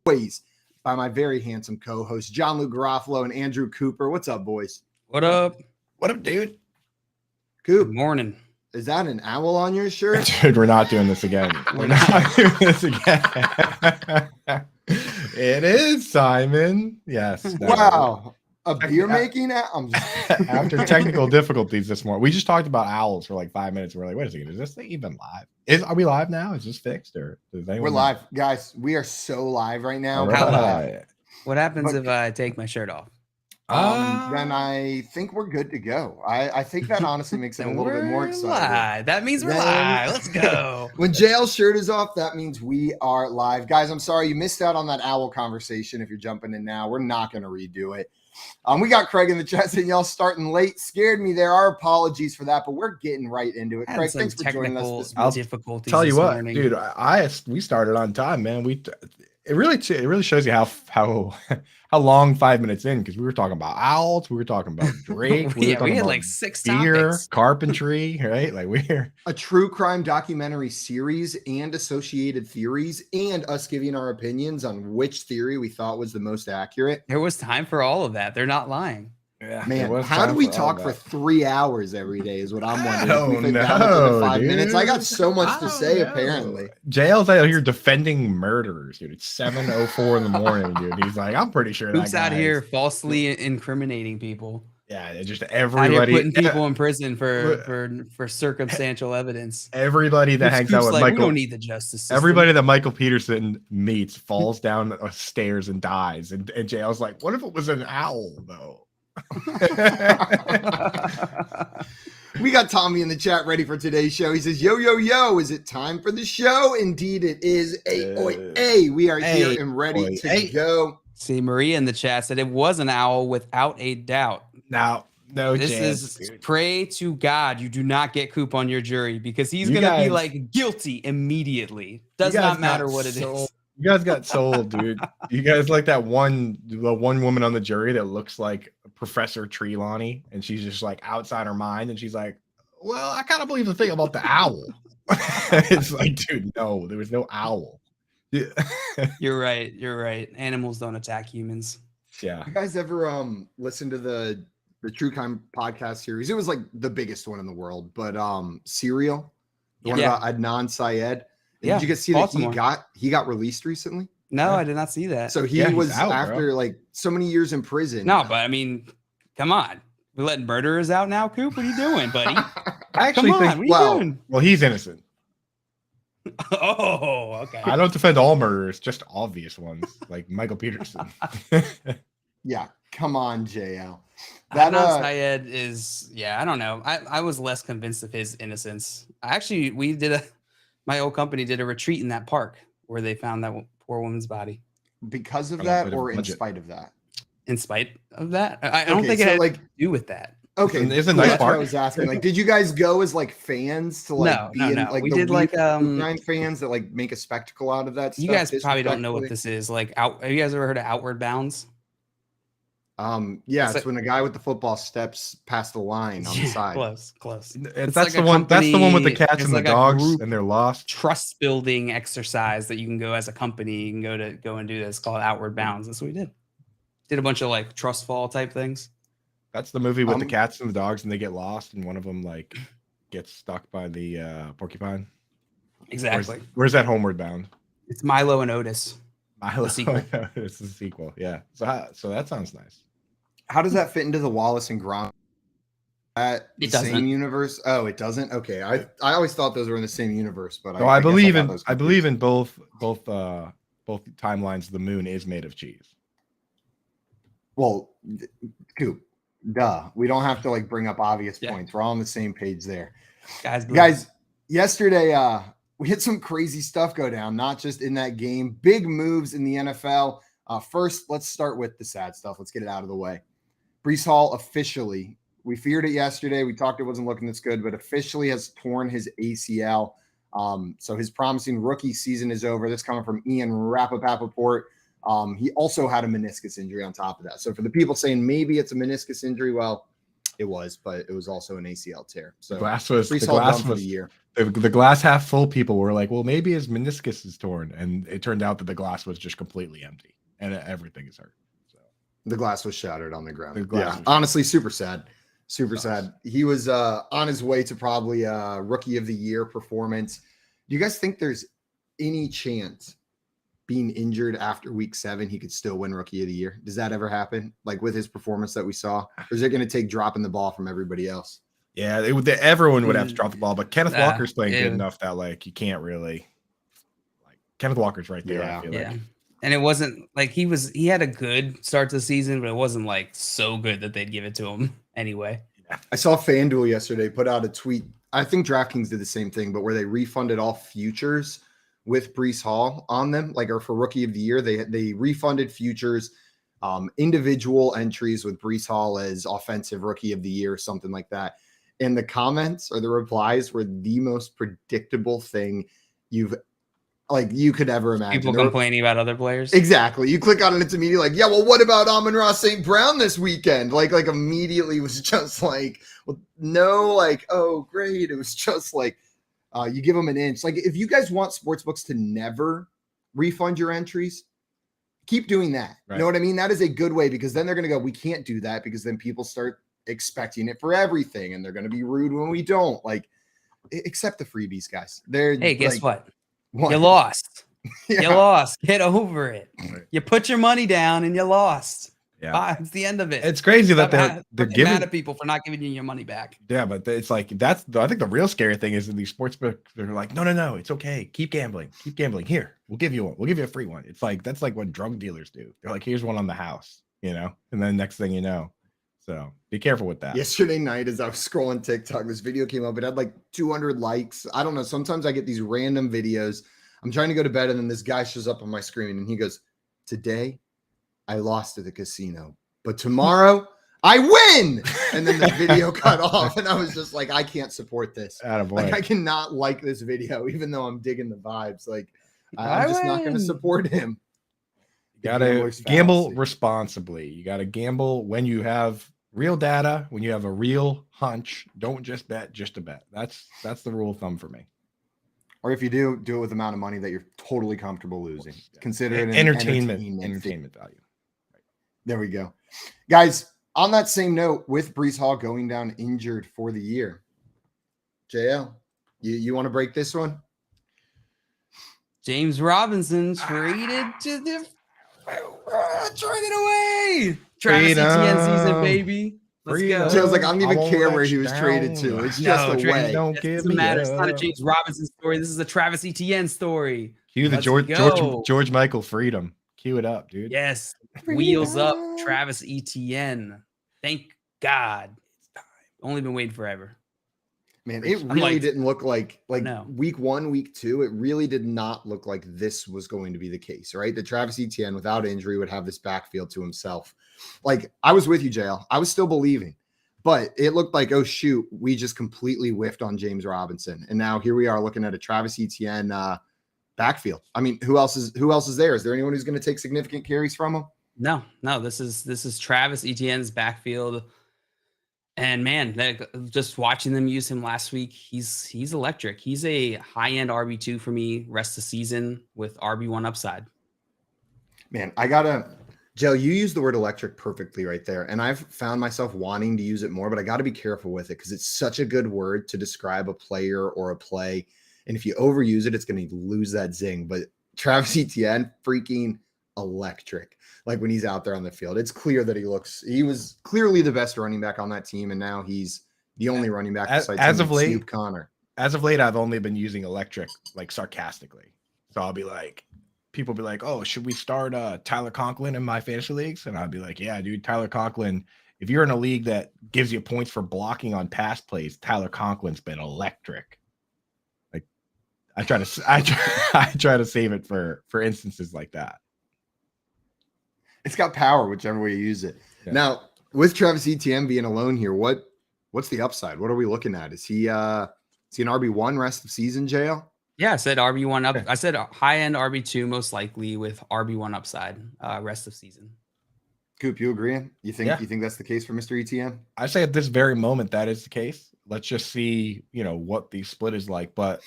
Always by my very handsome co-host, John Lou Garofalo and Andrew Cooper. What's up, boys? What up? What up, dude? Good Coop, morning. is that an owl on your shirt? Dude, we're not doing this again. We're not doing this again. It is, Simon. Yes. Wow. A beer making owl? After technical difficulties this morning, we just talked about owls for like 5 minutes. We're like, wait a second, is this thing even live? Are we live now? Is this fixed or does anyone We're live, guys. We are so live right now. Right. What happens if I take my shirt off? Then I think we're good to go. I think that honestly makes it a little bit more exciting. Live. That means we're live. Let's go. When JL's shirt is off, that means we are live. Guys, I'm sorry you missed out on that owl conversation. If you're jumping in now, we're not going to redo it. We got Craig in the chat saying y'all starting late. Scared me there. Our apologies for that, but we're getting right into it. Craig, thanks for joining us this morning. I'll tell you what, dude, we started on time, man. It really shows you how long 5 minutes in, because we were talking about owls, we were talking about Drake, we had like 6 beer, topics. carpentry, right? Like we're a true crime documentary series and associated theories, and us giving our opinions on which theory we thought was the most accurate. There was time for all of that. They're not lying. Yeah, man, how do we talk for 3 hours every day is what I'm wondering. Oh, no, 5 dude. minutes. I got so much to say, apparently. JL's out here defending murderers, dude. It's 7:04 in the morning, dude. He's like, I'm pretty sure Who's that out here falsely incriminating people. Yeah, just Out everybody here putting people in prison for circumstantial evidence. Everybody that hangs out with like, Michael, we don't need the justice system. everybody that Michael Peterson meets falls down stairs and dies. And JL's like, what if it was an owl, though? We got Tommy in the chat ready for today's show. He says, yo, is it time for the show? Indeed it is. We are here and ready to go. See, Maria in the chat said it was an owl without a doubt. No this chance, is dude. Pray to God you do not get Coop on your jury, because he's going to be like guilty immediately. Does not matter what it is. You guys got sold, dude. You guys like the one woman on the jury that looks like Professor Trelawney, and she's just like outside her mind, and she's like, well, I kind of believe the thing about the owl. It's like, dude, no, there was no owl. Yeah. You're right. Animals don't attack humans. Yeah. You guys ever listen to the True Crime podcast series? It was like the biggest one in the world, but Serial, the one about Adnan Syed. Yeah, did you guys see that he got released recently? No, I did not see that. So he was out, after like so many years in prison. No, but I mean, come on. We're letting murderers out now, Coop? What are you doing, buddy? I actually think, what are you doing? Well, he's innocent. Oh, okay. I don't defend all murderers, just obvious ones, like Michael Peterson. Yeah, come on, JL. Adnan Syed is, I don't know. I was less convinced of his innocence. Actually, my old company did a retreat in that park where they found that poor woman's body. Because of that, or in spite of that? In spite of that? I don't think it had to do with that. Okay, it's a nice that's park. what I was asking. Like, did you guys go as like fans to like No. like we the did like crime fans that like make a spectacle out of that stuff? You guys probably don't know what this is. Like, have you guys ever heard of Outward Bounds? It's when a guy with the football steps past the line on the side. Close. That's like the one. That's the one with the cats and the dogs, and they're lost. Trust building exercise that you can go as a company. You can go and do this. It's called Outward Bounds. That's what we did. Did a bunch of like trust fall type things. That's the movie with the cats and the dogs, and they get lost, and one of them like gets stuck by the porcupine. Exactly. Where's that Homeward Bound? It's Milo and Otis. Milo. The sequel. It's the sequel. Yeah. So that sounds nice. How does that fit into the Wallace and Gromit? It doesn't. Same universe? Oh, it doesn't. Okay, I always thought those were in the same universe, but I believe in both timelines. The moon is made of cheese. Well, Coop, duh. We don't have to like bring up obvious points. We're all on the same page there, guys. Yesterday, we had some crazy stuff go down. Not just in that game, big moves in the NFL. First, let's start with the sad stuff. Let's get it out of the way. Breece Hall officially, we feared it yesterday. We talked it wasn't looking this good, but officially has torn his ACL. So his promising rookie season is over. This coming from Ian Rappaport. He also had a meniscus injury on top of that. So for the people saying maybe it's a meniscus injury, well, it was, but it was also an ACL tear. So the the glass half full people were like, well, maybe his meniscus is torn, and it turned out that the glass was just completely empty and everything is hurt. So the glass was shattered on the ground. Yeah, honestly, super sad. Super sad. He was on his way to probably a rookie of the year performance. Do you guys think there's any chance being injured after week 7 he could still win rookie of the year? Does that ever happen, like with his performance that we saw, or is it going to take dropping the ball from everybody else? Yeah, everyone would have to drop the ball, but Kenneth Walker's playing good enough that like you can't really, like, Kenneth Walker's right there. I feel like. And it wasn't like he had a good start to the season, but it wasn't like so good that they'd give it to him anyway. I saw FanDuel yesterday put out a tweet. I think DraftKings did the same thing, but where they refunded all futures with Breece Hall on them, like, or for rookie of the year, they refunded futures, individual entries with Breece Hall as offensive rookie of the year, something like that. And the comments or the replies were the most predictable thing you could ever imagine. People complaining about other players. Exactly. You click on it, it's immediately like, yeah, well, what about Amon-Ra St. Brown this weekend? Like immediately was just like, well, no, like, oh, great. It was just like, you give them an inch. Like, if you guys want sportsbooks to never refund your entries, keep doing that. Right. You know what I mean? That is a good way, because then they're going to go, we can't do that, because then people start expecting it for everything, and they're going to be rude when we don't. Like, accept the freebies, guys. Hey, guess what? You lost. You lost. Get over it. Right. You put your money down and you lost. Yeah, bye. It's the end of it. It's crazy that they're giving mad at people for not giving you your money back. Yeah, but it's like I think the real scary thing is in these sportsbooks, they're like, no, it's okay. Keep gambling. Here, we'll give you one. We'll give you a free one. It's like that's like what drug dealers do. They're like, here's one on the house, and then next thing you know. So be careful with that. Yesterday night, as I was scrolling TikTok, this video came up. It had like 200 likes. I don't know. Sometimes I get these random videos. I'm trying to go to bed, and then this guy shows up on my screen, and he goes, "Today, I lost at the casino, but tomorrow I win." And then the video cut off, and I was just like, I can't support this. Like, I cannot like this video, even though I'm digging the vibes. Like, I'm just not going to support him. You gotta gamble responsibly. You gotta gamble when you have real data, when you have a real hunch. Don't just bet just to bet. That's the rule of thumb for me. Or if you do it with the amount of money that you're totally comfortable losing. Consider it an entertainment value. Right. There we go. Guys, on that same note, with Breece Hall going down injured for the year, JL, you want to break this one? James Robinson traded to the traded away. Travis Etienne season, baby. Let's go. So I was like, I don't even care where he was traded to. It's just a way. It doesn't matter. It's not a James Robinson story. This is a Travis Etienne story. Cue the George Michael freedom. Cue it up, dude. Yes. Wheels up, Travis Etienne. Thank God. Only been waiting forever. Man, it really didn't look like week 1, week 2. It really did not look like this was going to be the case, right? That Travis Etienne, without injury, would have this backfield to himself. Like, I was with you, JL. I was still believing, but it looked like, oh shoot, we just completely whiffed on James Robinson, and now here we are looking at a Travis Etienne backfield. I mean, who else is there? Is there anyone who's going to take significant carries from him? No. This is Travis Etienne's backfield. And man, just watching them use him last week, he's electric. He's a high-end RB2 for me rest of the season with RB1 upside. Man, Joe, you used the word electric perfectly right there. And I've found myself wanting to use it more, but I got to be careful with it because it's such a good word to describe a player or a play. And if you overuse it, it's going to lose that zing. But Travis Etienne, freaking electric. Like when he's out there on the field, it's clear that he was clearly the best running back on that team. And now he's the only running back besides Snoop Connor. As of late, I've only been using electric, like sarcastically. So I'll be like, people be like, oh, should we start Tyler Conklin in my fantasy leagues? And I'll be like, yeah, dude, Tyler Conklin. If you're in a league that gives you points for blocking on pass plays, Tyler Conklin's been electric. Like I try to save it for instances like that. It's got power, whichever way you use it. Yeah. Now, with Travis Etienne being alone here, what's the upside? What are we looking at? Is he an RB1 rest of season, JL? Yeah, I said RB1 up. I said high-end RB2 most likely with RB1 upside rest of season. Coop, you agree? You think that's the case for Mr. Etienne? I say at this very moment that is the case. let's just see, what the split is like. But,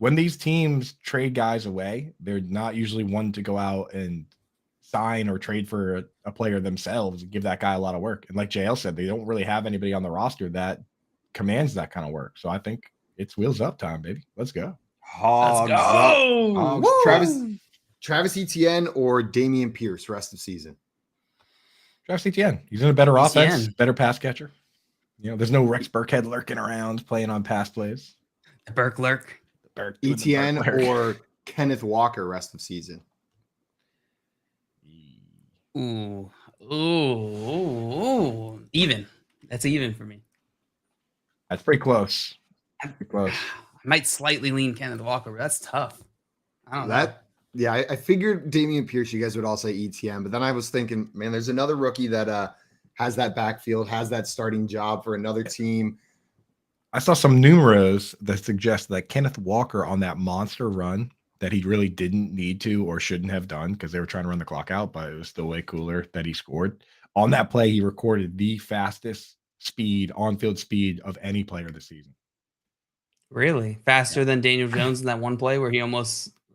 when these teams trade guys away, they're not usually one to go out and sign or trade for a player themselves and give that guy a lot of work. And like JL said, they don't really have anybody on the roster that commands that kind of work. So I think it's wheels up time, baby. Let's go. Hogs Let's go. up. Hogs. Travis Etienne or Dameon Pierce rest of season? Travis Etienne. He's in a better offense, better pass catcher. There's no Rex Burkhead lurking around playing on pass plays. The Burke lurk. Etienne or Kenneth Walker rest of season? Ooh. Even. That's even for me. That's pretty close. Pretty close. I might slightly lean Kenneth Walker, but that's tough. I don't know. Yeah, I figured Dameon Pierce, you guys would all say ETN, but then I was thinking, man, there's another rookie that has that backfield, has that starting job for another team. I saw some numeros that suggest that Kenneth Walker on that monster run that he really didn't need to or shouldn't have done because they were trying to run the clock out, but it was still way cooler that he scored. On that play, he recorded the fastest on-field speed of any player this season. Really? Faster than Daniel Jones in that one play where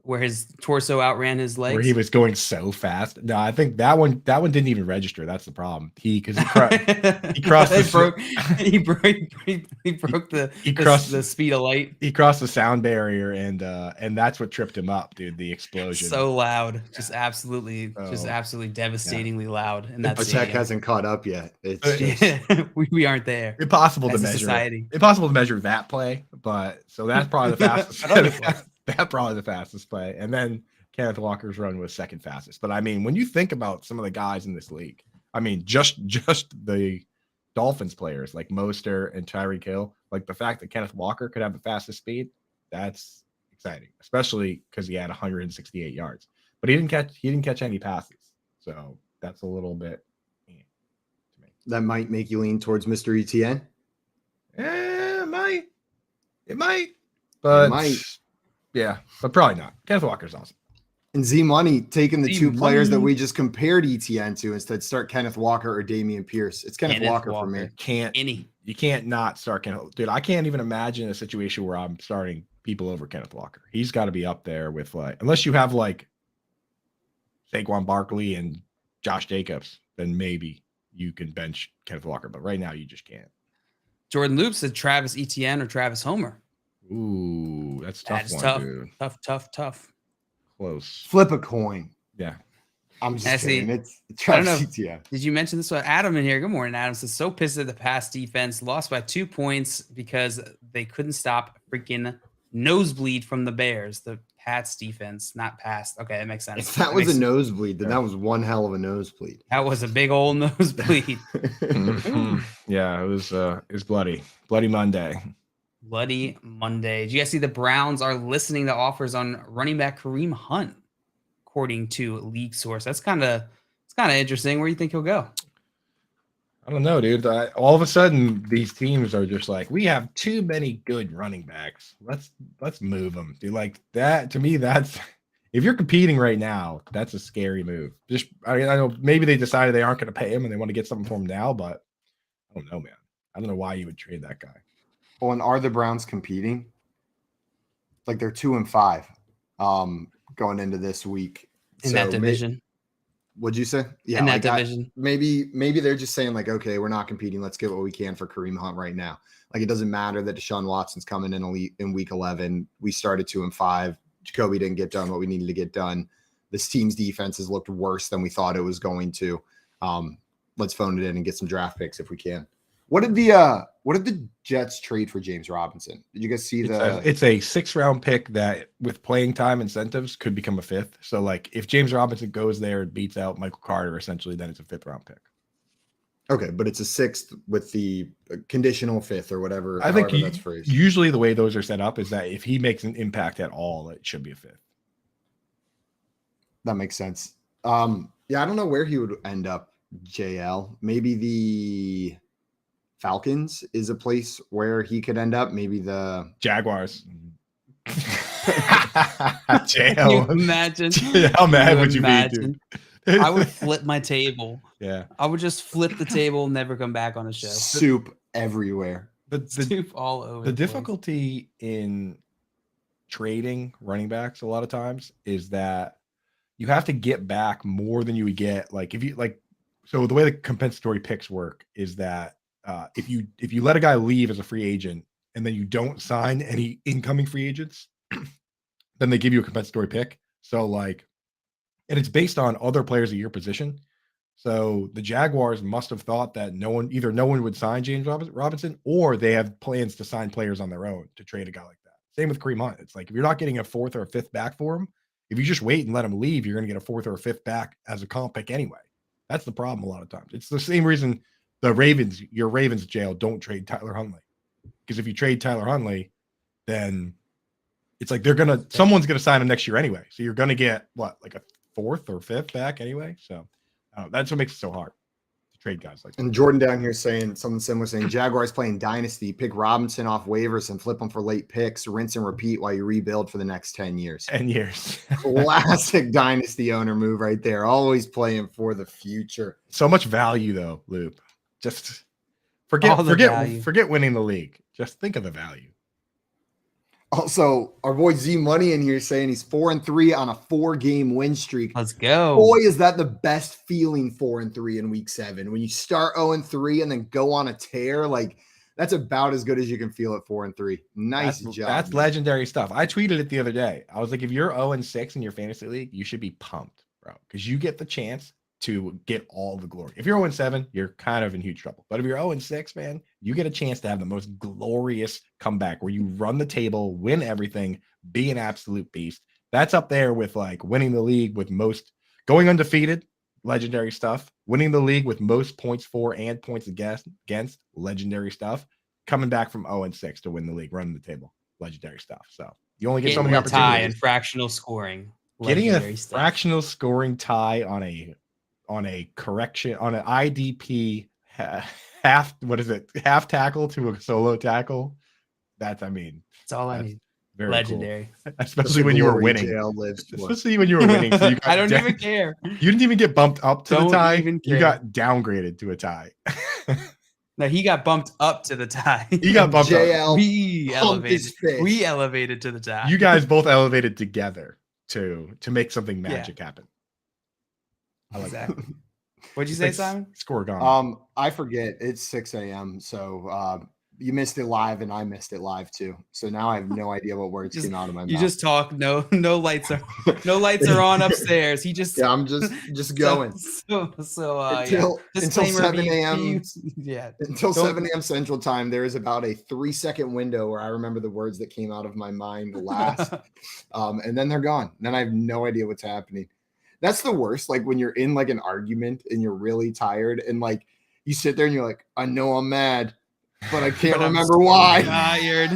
where his torso outran his legs? Where he was going so fast. No, I think that one didn't even register. That's the problem. He crossed the speed of light. He crossed the sound barrier and that's what tripped him up, dude. The explosion. So loud. Just absolutely devastatingly loud. And that's tech hasn't caught up yet. It's just, we aren't there. Impossible to measure. Impossible to measure that play, but so that's probably the fastest. That's probably the fastest play. And then Kenneth Walker's run was second fastest. But I mean, when you think about some of the guys in this league, I mean, just the Dolphins players like Mostert and Tyreek Hill, like the fact that Kenneth Walker could have the fastest speed, that's exciting, especially because he had 168 yards. But he didn't catch any passes. So that's a little bit to me. That might make you lean towards Mr. ETN. It might. But it might. Yeah, but probably not. Kenneth Walker's awesome. And Z Money taking the two players that we just compared ETN to instead start Kenneth Walker or Dameon Pierce. It's Kenneth Walker for me. You can't not start Kenneth. Dude, I can't even imagine a situation where I'm starting people over Kenneth Walker. He's got to be up there with unless you have Saquon Barkley and Josh Jacobs, then maybe you can bench Kenneth Walker. But right now you just can't. Jordan Loop said Travis Etienne or Travis Homer. Ooh, that's tough. Dude. Tough. Close. Flip a coin. Yeah. I'm just kidding. It's Travis Etienne. Did you mention this one? Adam in here. Good morning, Adam. Says so pissed at the pass defense. Lost by 2 points because they couldn't stop freaking nosebleed from the Bears. The Pats defense, not pass. Okay, that makes sense. If that was a nosebleed, then that was one hell of a nosebleed. That was a big old nosebleed. Yeah, it was bloody. Bloody Monday. Bloody Monday. Did you guys see the Browns are listening to offers on running back Kareem Hunt, according to League Source? It's kind of interesting. Where do you think he'll go? I don't know, dude. All of a sudden, these teams are just like, we have too many good running backs. Let's move them, dude. Like that to me, that's if you're competing right now, that's a scary move. I know maybe they decided they aren't going to pay him and they want to get something for him now, but I don't know, man. I don't know why you would trade that guy. Well, and are the Browns competing? Like they're 2-5 going into this week in that division. What'd you say? Yeah, in that division. Maybe they're just saying like, okay, we're not competing. Let's get what we can for Kareem Hunt right now. Like it doesn't matter that Deshaun Watson's coming in week 11. We started 2-5. Jacoby didn't get done what we needed to get done. This team's defense has looked worse than we thought it was going to. Let's phone it in and get some draft picks if we can. What did the Jets trade for James Robinson? Did you guys see it's a 6th-round pick that with playing time incentives could become a 5th. So like if James Robinson goes there and beats out Michael Carter, essentially, then it's a 5th-round pick. Okay, but it's a 6th with the conditional 5th or whatever. I think that's phrased. Usually the way those are set up is that if he makes an impact at all, it should be a 5th. That makes sense. Yeah, I don't know where he would end up, JL. Maybe the Falcons is a place where he could end up. Maybe the Jaguars. Can you imagine? How mad would you be, dude? I would flip my table. Yeah. I would just flip the table and never come back on a show. Soup everywhere. all over the difficulty in trading running backs a lot of times is that you have to get back more than you would get. Like if you like, so the way the compensatory picks work is that if you let a guy leave as a free agent and then you don't sign any incoming free agents, then they give you a compensatory pick. So like, and it's based on other players at your position. So the Jaguars must have thought that no one would sign James Robinson, or they have plans to sign players on their own to trade a guy like that. Same with Kareem Hunt. It's like if you're not getting a fourth or a fifth back for him, if you just wait and let him leave, you're going to get a fourth or a fifth back as a comp pick anyway. That's the problem a lot of times. It's the same reason the Ravens jail don't trade Tyler Huntley. Because if you trade Tyler Huntley, then it's like someone's gonna sign him next year anyway. So you're gonna get what, like a fourth or fifth back anyway. So that's what makes it so hard to trade guys like that. And Jordan down here saying something similar, saying Jaguars playing dynasty, pick Robinson off waivers and flip them for late picks, rinse and repeat while you rebuild for the next 10 years. 10 years. Classic dynasty owner move right there. Always playing for the future. So much value though, Loop. Just forget winning the league. Just think of the value. Also, our boy Z Money in here saying he's 4-3 on a 4-game win streak. Let's go. Boy, is that the best feeling 4-3 in week 7. When you start 0-3 and then go on a tear, like that's about as good as you can feel at 4-3. Nice job. That's legendary stuff. I tweeted it the other day. I was like, if you're 0-6 in your fantasy league, you should be pumped, bro, because you get the chance to get all the glory. If you're 0-7, you're kind of in huge trouble. But if you're 0-6, man, you get a chance to have the most glorious comeback where you run the table, win everything, be an absolute beast. That's up there with like winning the league with most, going undefeated, legendary stuff. Winning the league with most points for and points against, legendary stuff. Coming back from 0-6 to win the league, running the table, legendary stuff. So you only get so many opportunities. Tie and fractional scoring. Getting a fractional scoring tie on a correction on an IDP half tackle to a solo tackle. That's all I need. Very legendary, cool. Especially when you were winning. Especially when you were winning. So I don't even care. You didn't even get bumped up to the tie. You got downgraded to a tie. No, he got bumped up to the tie. He got bumped up. We elevated to the tie. You guys both elevated together to make something magic happen. I like that. What'd you say, Simon? Score gone. I forget. It's 6 a.m. So you missed it live and I missed it live too. So now I have no idea what words came out of my mouth. You just talk. No lights are on upstairs. I'm just going. Until 7 a.m. Until 7 a.m. Central Time, there is about a 3-second window where I remember the words that came out of my mind last. And then they're gone. Then I have no idea what's happening. That's the worst. Like when you're in like an argument and you're really tired and like you sit there and you're like, I know I'm mad, but I can't remember why. Tired.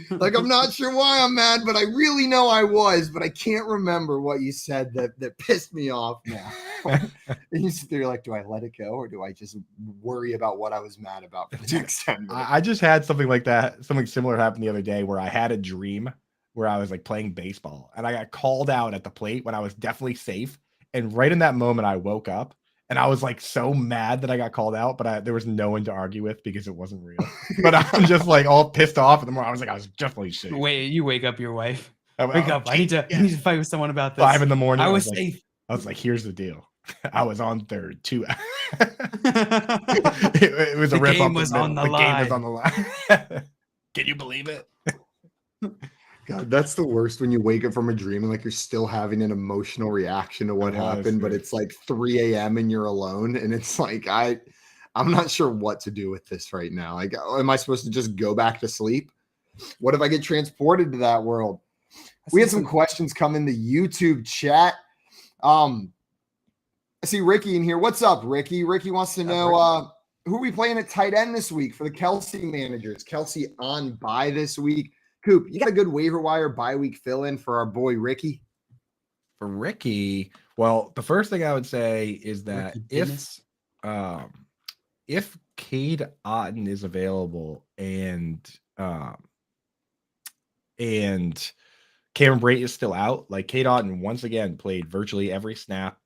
Like I'm not sure why I'm mad, but I really know I was, but I can't remember what you said that pissed me off now. And you sit there, you're like, do I let it go or do I just worry about what I was mad about for the next 10 minutes? I just had something like that. Something similar happened the other day where I had a dream where I was like playing baseball and I got called out at the plate when I was definitely safe. And right in that moment, I woke up and I was like so mad that I got called out, but there was no one to argue with because it wasn't real. But I'm just like all pissed off. And the more I was like, I was definitely safe. Wait, you wake up your wife. Wake up. I need to fight with someone about this. 5 a.m. I was safe. I was like, here's the deal. I was on third 2 hours. it was a rip up. The game was on the line. Can you believe it? God, that's the worst when you wake up from a dream and like you're still having an emotional reaction to what happened, but it's like 3 a.m. and you're alone. And it's like, I'm not sure what to do with this right now. Like, am I supposed to just go back to sleep? What if I get transported to that world? We had some questions come in the YouTube chat. I see Ricky in here. What's up, Ricky? Ricky wants to know who are we playing at tight end this week for the Kelsey managers? Kelsey on bye this week. Coop, you got a good waiver wire bye week fill in for our boy Ricky? For Ricky, well, the first thing I would say is that if Cade Otton is available and Cameron Brate is still out, like Cade Otton once again played virtually every snap,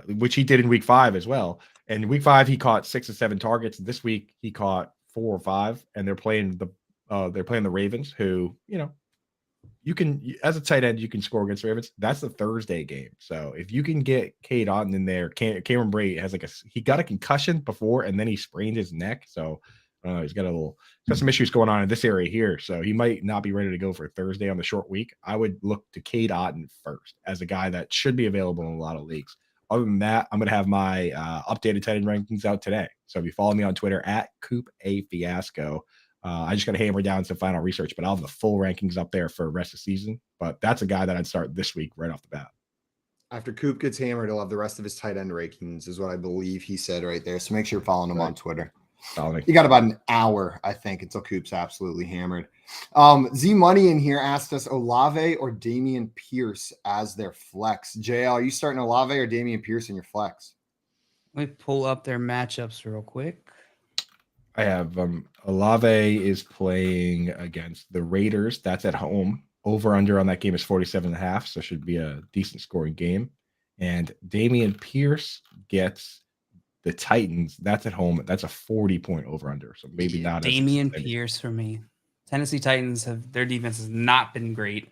which he did in week 5 as well. And in week 5, he caught 6 or 7 targets. This week, he caught 4 or 5, and they're playing the Ravens, who, you can, as a tight end, you can score against the Ravens. That's the Thursday game. So if you can get Cade Otton in there, Cameron Brate has he got a concussion before, and then he sprained his neck. So he's got some issues going on in this area here. So he might not be ready to go for Thursday on the short week. I would look to Cade Otton first as a guy that should be available in a lot of leagues. Other than that, I'm going to have my updated tight end rankings out today. So if you follow me on Twitter at Coop A Fiasco, I just got to hammer down some final research, but I'll have the full rankings up there for the rest of the season. But that's a guy that I'd start this week right off the bat. After Coop gets hammered, he'll have the rest of his tight end rankings, is what I believe he said right there. So make sure you're following him on Twitter. You got about an hour, I think, until Coop's absolutely hammered. Z Money in here asked us Olave or Dameon Pierce as their flex. JL, are you starting Olave or Dameon Pierce in your flex? Let me pull up their matchups real quick. I have Olave is playing against the Raiders. That's at home. Over under on that game is 47.5, so should be a decent scoring game. And Dameon Pierce gets the Titans. That's at home. That's a 40-point over under. So maybe not. Dameon Pierce for me. Tennessee Titans their defense has not been great.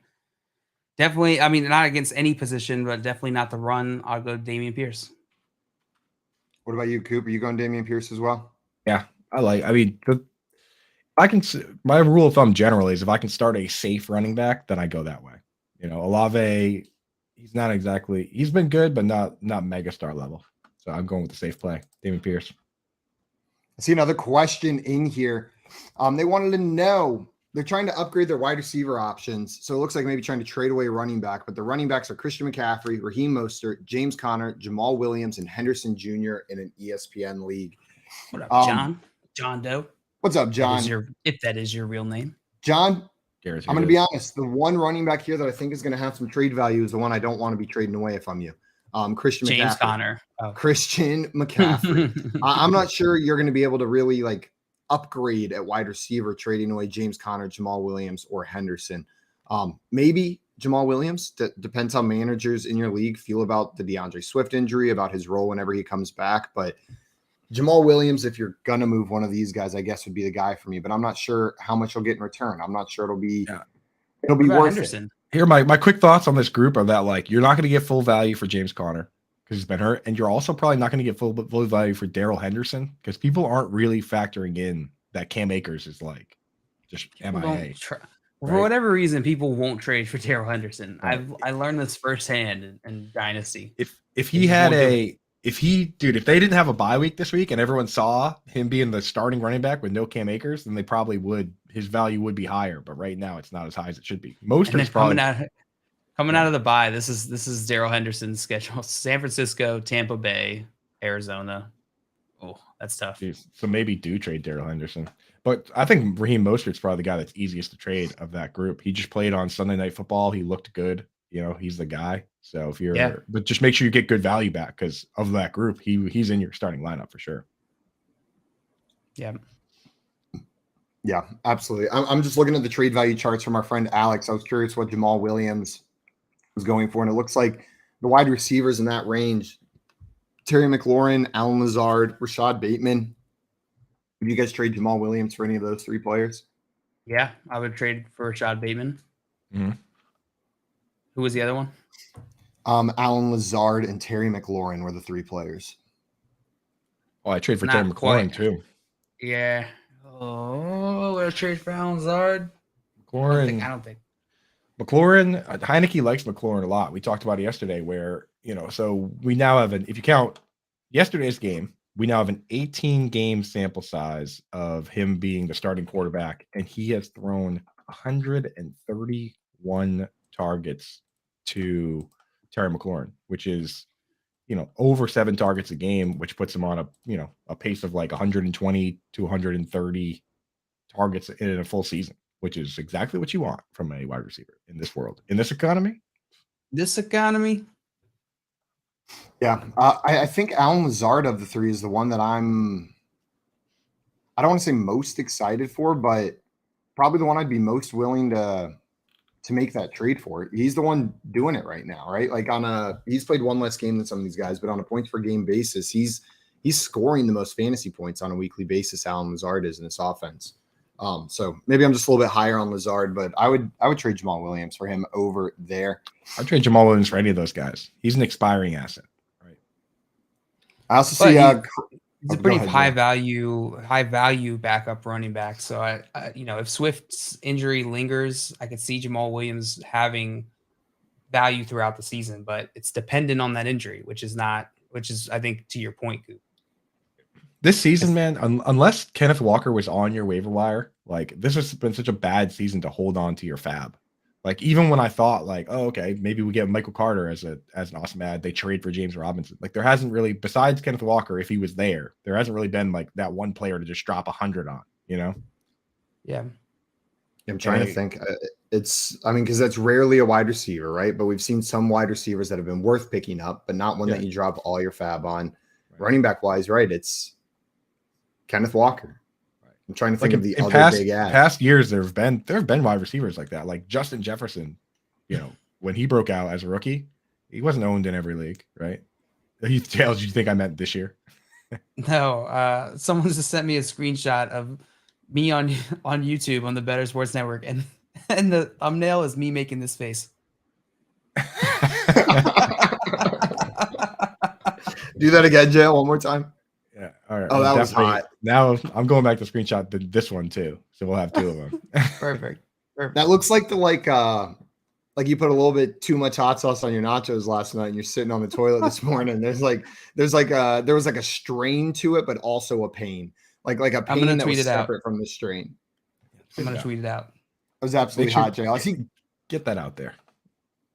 Definitely, I mean, not against any position, but definitely not the run. I'll go Dameon Pierce. What about you, Coop? Are you going Dameon Pierce as well? Yeah, my rule of thumb generally is if I can start a safe running back, then I go that way. Olave, he's been good, but not mega star level. So I'm going with the safe play, Dameon Pierce. I see another question in here. They wanted to know, they're trying to upgrade their wide receiver options. So it looks like maybe trying to trade away a running back, but the running backs are Christian McCaffrey, Raheem Mostert, James Conner, Jamal Williams, and Henderson Jr. in an ESPN league. What up, John? John Doe. What's up, John? If that is your real name. John, I'm going to be honest. The one running back here that I think is going to have some trade value is the one I don't want to be trading away if I'm you. Christian James McCaffrey. Conner. Oh. Christian McCaffrey. I'm not sure you're going to be able to really upgrade at wide receiver, trading away James Conner, Jamal Williams, or Henderson. Maybe Jamal Williams. Depends how managers in your league feel about the DeAndre Swift injury, about his role whenever he comes back. But Jamal Williams, if you're going to move one of these guys, I guess would be the guy for me. But I'm not sure how much he'll get in return. I'm not sure it'll be worth Henderson? it. Here, my quick thoughts on this group are that you're not going to get full value for James Conner because he's been hurt, and you're also probably not going to get full value for Darrell Henderson because people aren't really factoring in that Cam Akers is just MIA. For whatever reason, people won't trade for Darrell Henderson. Right. I learned this firsthand in Dynasty. If they didn't have a bye week this week and everyone saw him being the starting running back with no Cam Akers, then they probably his value would be higher. But right now it's not as high as it should be. Coming out of the bye, this is Darrell Henderson's schedule: San Francisco, Tampa Bay, Arizona. Oh, that's tough. So maybe do trade Darrell Henderson. But I think Raheem Mostert's probably the guy that's easiest to trade of that group. He just played on Sunday Night Football. He looked good. He's the guy. So but just make sure you get good value back because of that group. He's in your starting lineup for sure. Yeah. Yeah, absolutely. I'm just looking at the trade value charts from our friend Alex. I was curious what Jamal Williams was going for, and it looks like the wide receivers in that range: Terry McLaurin, Alan Lazard, Rashad Bateman. Would you guys trade Jamal Williams for any of those three players? Yeah, I would trade for Rashad Bateman. Mm-hmm. Who was the other one? Alan Lazard and Terry McLaurin were the three players. Oh, I trade for Terry McLaurin too. Yeah. Oh, we'll trade for Alan Lazard. McLaurin. I don't think. McLaurin, Heineke likes McLaurin a lot. We talked about it yesterday where, so we now have if you count yesterday's game, we now have an 18-game sample size of him being the starting quarterback, and he has thrown 131 targets to Terry McLaurin, which is, over 7 targets a game, which puts him on a pace of 120 to 130 targets in a full season, which is exactly what you want from a wide receiver in this world, in this economy. Yeah. I think Alan Lazard of the three is the one that I don't want to say most excited for, but probably the one I'd be most willing to make that trade for. He's the one doing it right now, right? He's played one less game than some of these guys, but on a points per game basis, he's he's scoring the most fantasy points on a weekly basis. Allen Lazard is in this offense. So maybe I'm just a little bit higher on Lazard, but I would trade Jamal Williams for him over there. I'd trade Jamal Williams for any of those guys. He's an expiring asset, right? I also see he's a pretty high value backup running back. So I if Swift's injury lingers, I could see Jamal Williams having value throughout the season, but it's dependent on that injury, which is I think to your point, Coop. This season, man, unless Kenneth Walker was on your waiver wire, like this has been such a bad season to hold on to your fab. Like even when I thought like, oh, okay, maybe we get Michael Carter as an awesome ad, they trade for James Robinson. Like there hasn't really, besides Kenneth Walker, if he was there hasn't really been like that one player to just drop 100 on, you know? Yeah. I'm trying to think. Because that's rarely a wide receiver, right? But we've seen some wide receivers that have been worth picking up, but not one that you drop all your fab on. Right. Running back wise, right? It's Kenneth Walker. Right. I'm trying to think of the other big ad. Past years, there have been wide receivers like that, like Justin Jefferson. You know, when he broke out as a rookie, he wasn't owned in every league, right? Heath Tails, you think I meant this year? No, someone just sent me a screenshot of me on YouTube on the Bettor Sports Network, and the thumbnail is me making this face. Do that again, Jail, one more time. Yeah. All right. Oh, that was hot. Now I'm going back to screenshot this one too. So we'll have two of them. Perfect. That looks like like you put a little bit too much hot sauce on your nachos last night and you're sitting on the toilet this morning. There was like a strain to it, but also a pain. Like a pain that was separate from the strain. I'm gonna tweet it out. It was absolutely hot, Jay. I see. Get that out there.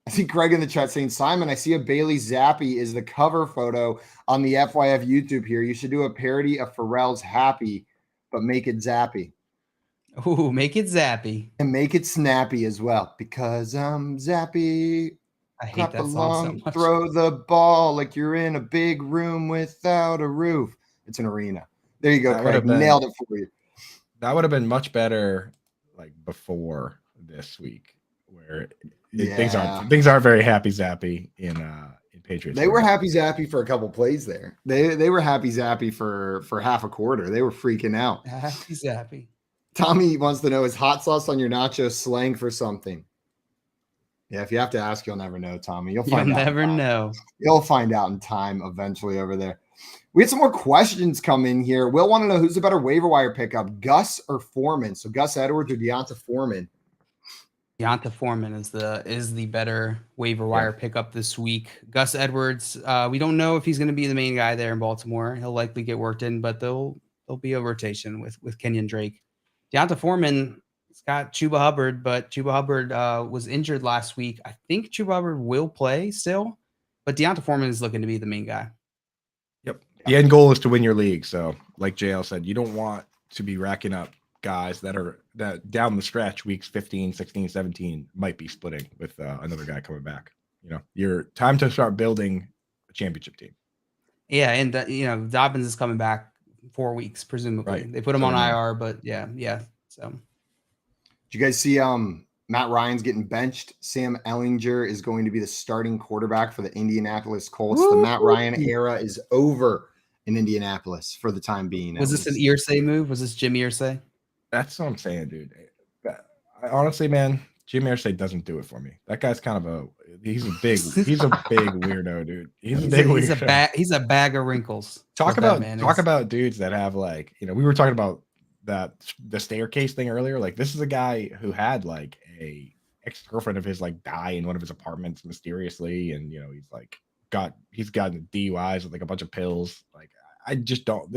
I see Greg in the chat saying, Simon, I see a Bailey Zappi is the cover photo on the FYF YouTube here. You should do a parody of Pharrell's Happy, but make it Zappy. Ooh, make it Zappy. And make it snappy as well, because I'm Zappy. I hate that song so much. Throw the ball like you're in a big room without a roof. It's an arena. There you go, Craig. Nailed it for you. That would have been much better like before this week, where things aren't very happy zappy in Patriots. They were happy zappy for a couple plays there. They were happy zappy for half a quarter. They were freaking out. Happy zappy. Tommy wants to know, is hot sauce on your nachos slang for something? Yeah, if you have to ask, you'll never know, Tommy. You'll never know. You'll find out in time eventually over there. We had some more questions come in here. We'll want to know who's the better waiver wire pickup, Gus or Foreman. So Gus Edwards or Deonta Foreman? Deonta Foreman is the better waiver wire pickup this week. Gus Edwards, we don't know if he's going to be the main guy there in Baltimore. He'll likely get worked in, but there'll be a rotation with Kenyon Drake. Deonta Foreman, it's got Chuba Hubbard, but Chuba Hubbard was injured last week. I think Chuba Hubbard will play still, but Deonta Foreman is looking to be the main guy. Yep. The end goal is to win your league. So like JL said, you don't want to be racking up guys that down the stretch, weeks 15, 16, 17 might be splitting with another guy coming back. You know, your time to start building a championship team. Yeah. And Dobbins is coming back 4 weeks, presumably. Right. They put him on IR, but yeah. So did you guys see Matt Ryan's getting benched? Sam Ellinger is going to be the starting quarterback for the Indianapolis Colts. Woo! The Matt Ryan era is over in Indianapolis for the time being. Was this an Irsay move? Was this Jim Irsay? That's what I'm saying, dude. Honestly, man, Jim Irsay doesn't do it for me. That guy's kind of he's a big weirdo, dude. He's a bag of wrinkles. Talk about dudes that have like, we were talking about the staircase thing earlier. Like this is a guy who had like a ex-girlfriend of his like die in one of his apartments mysteriously, and he's gotten DUIs with like a bunch of pills. Like I just don't.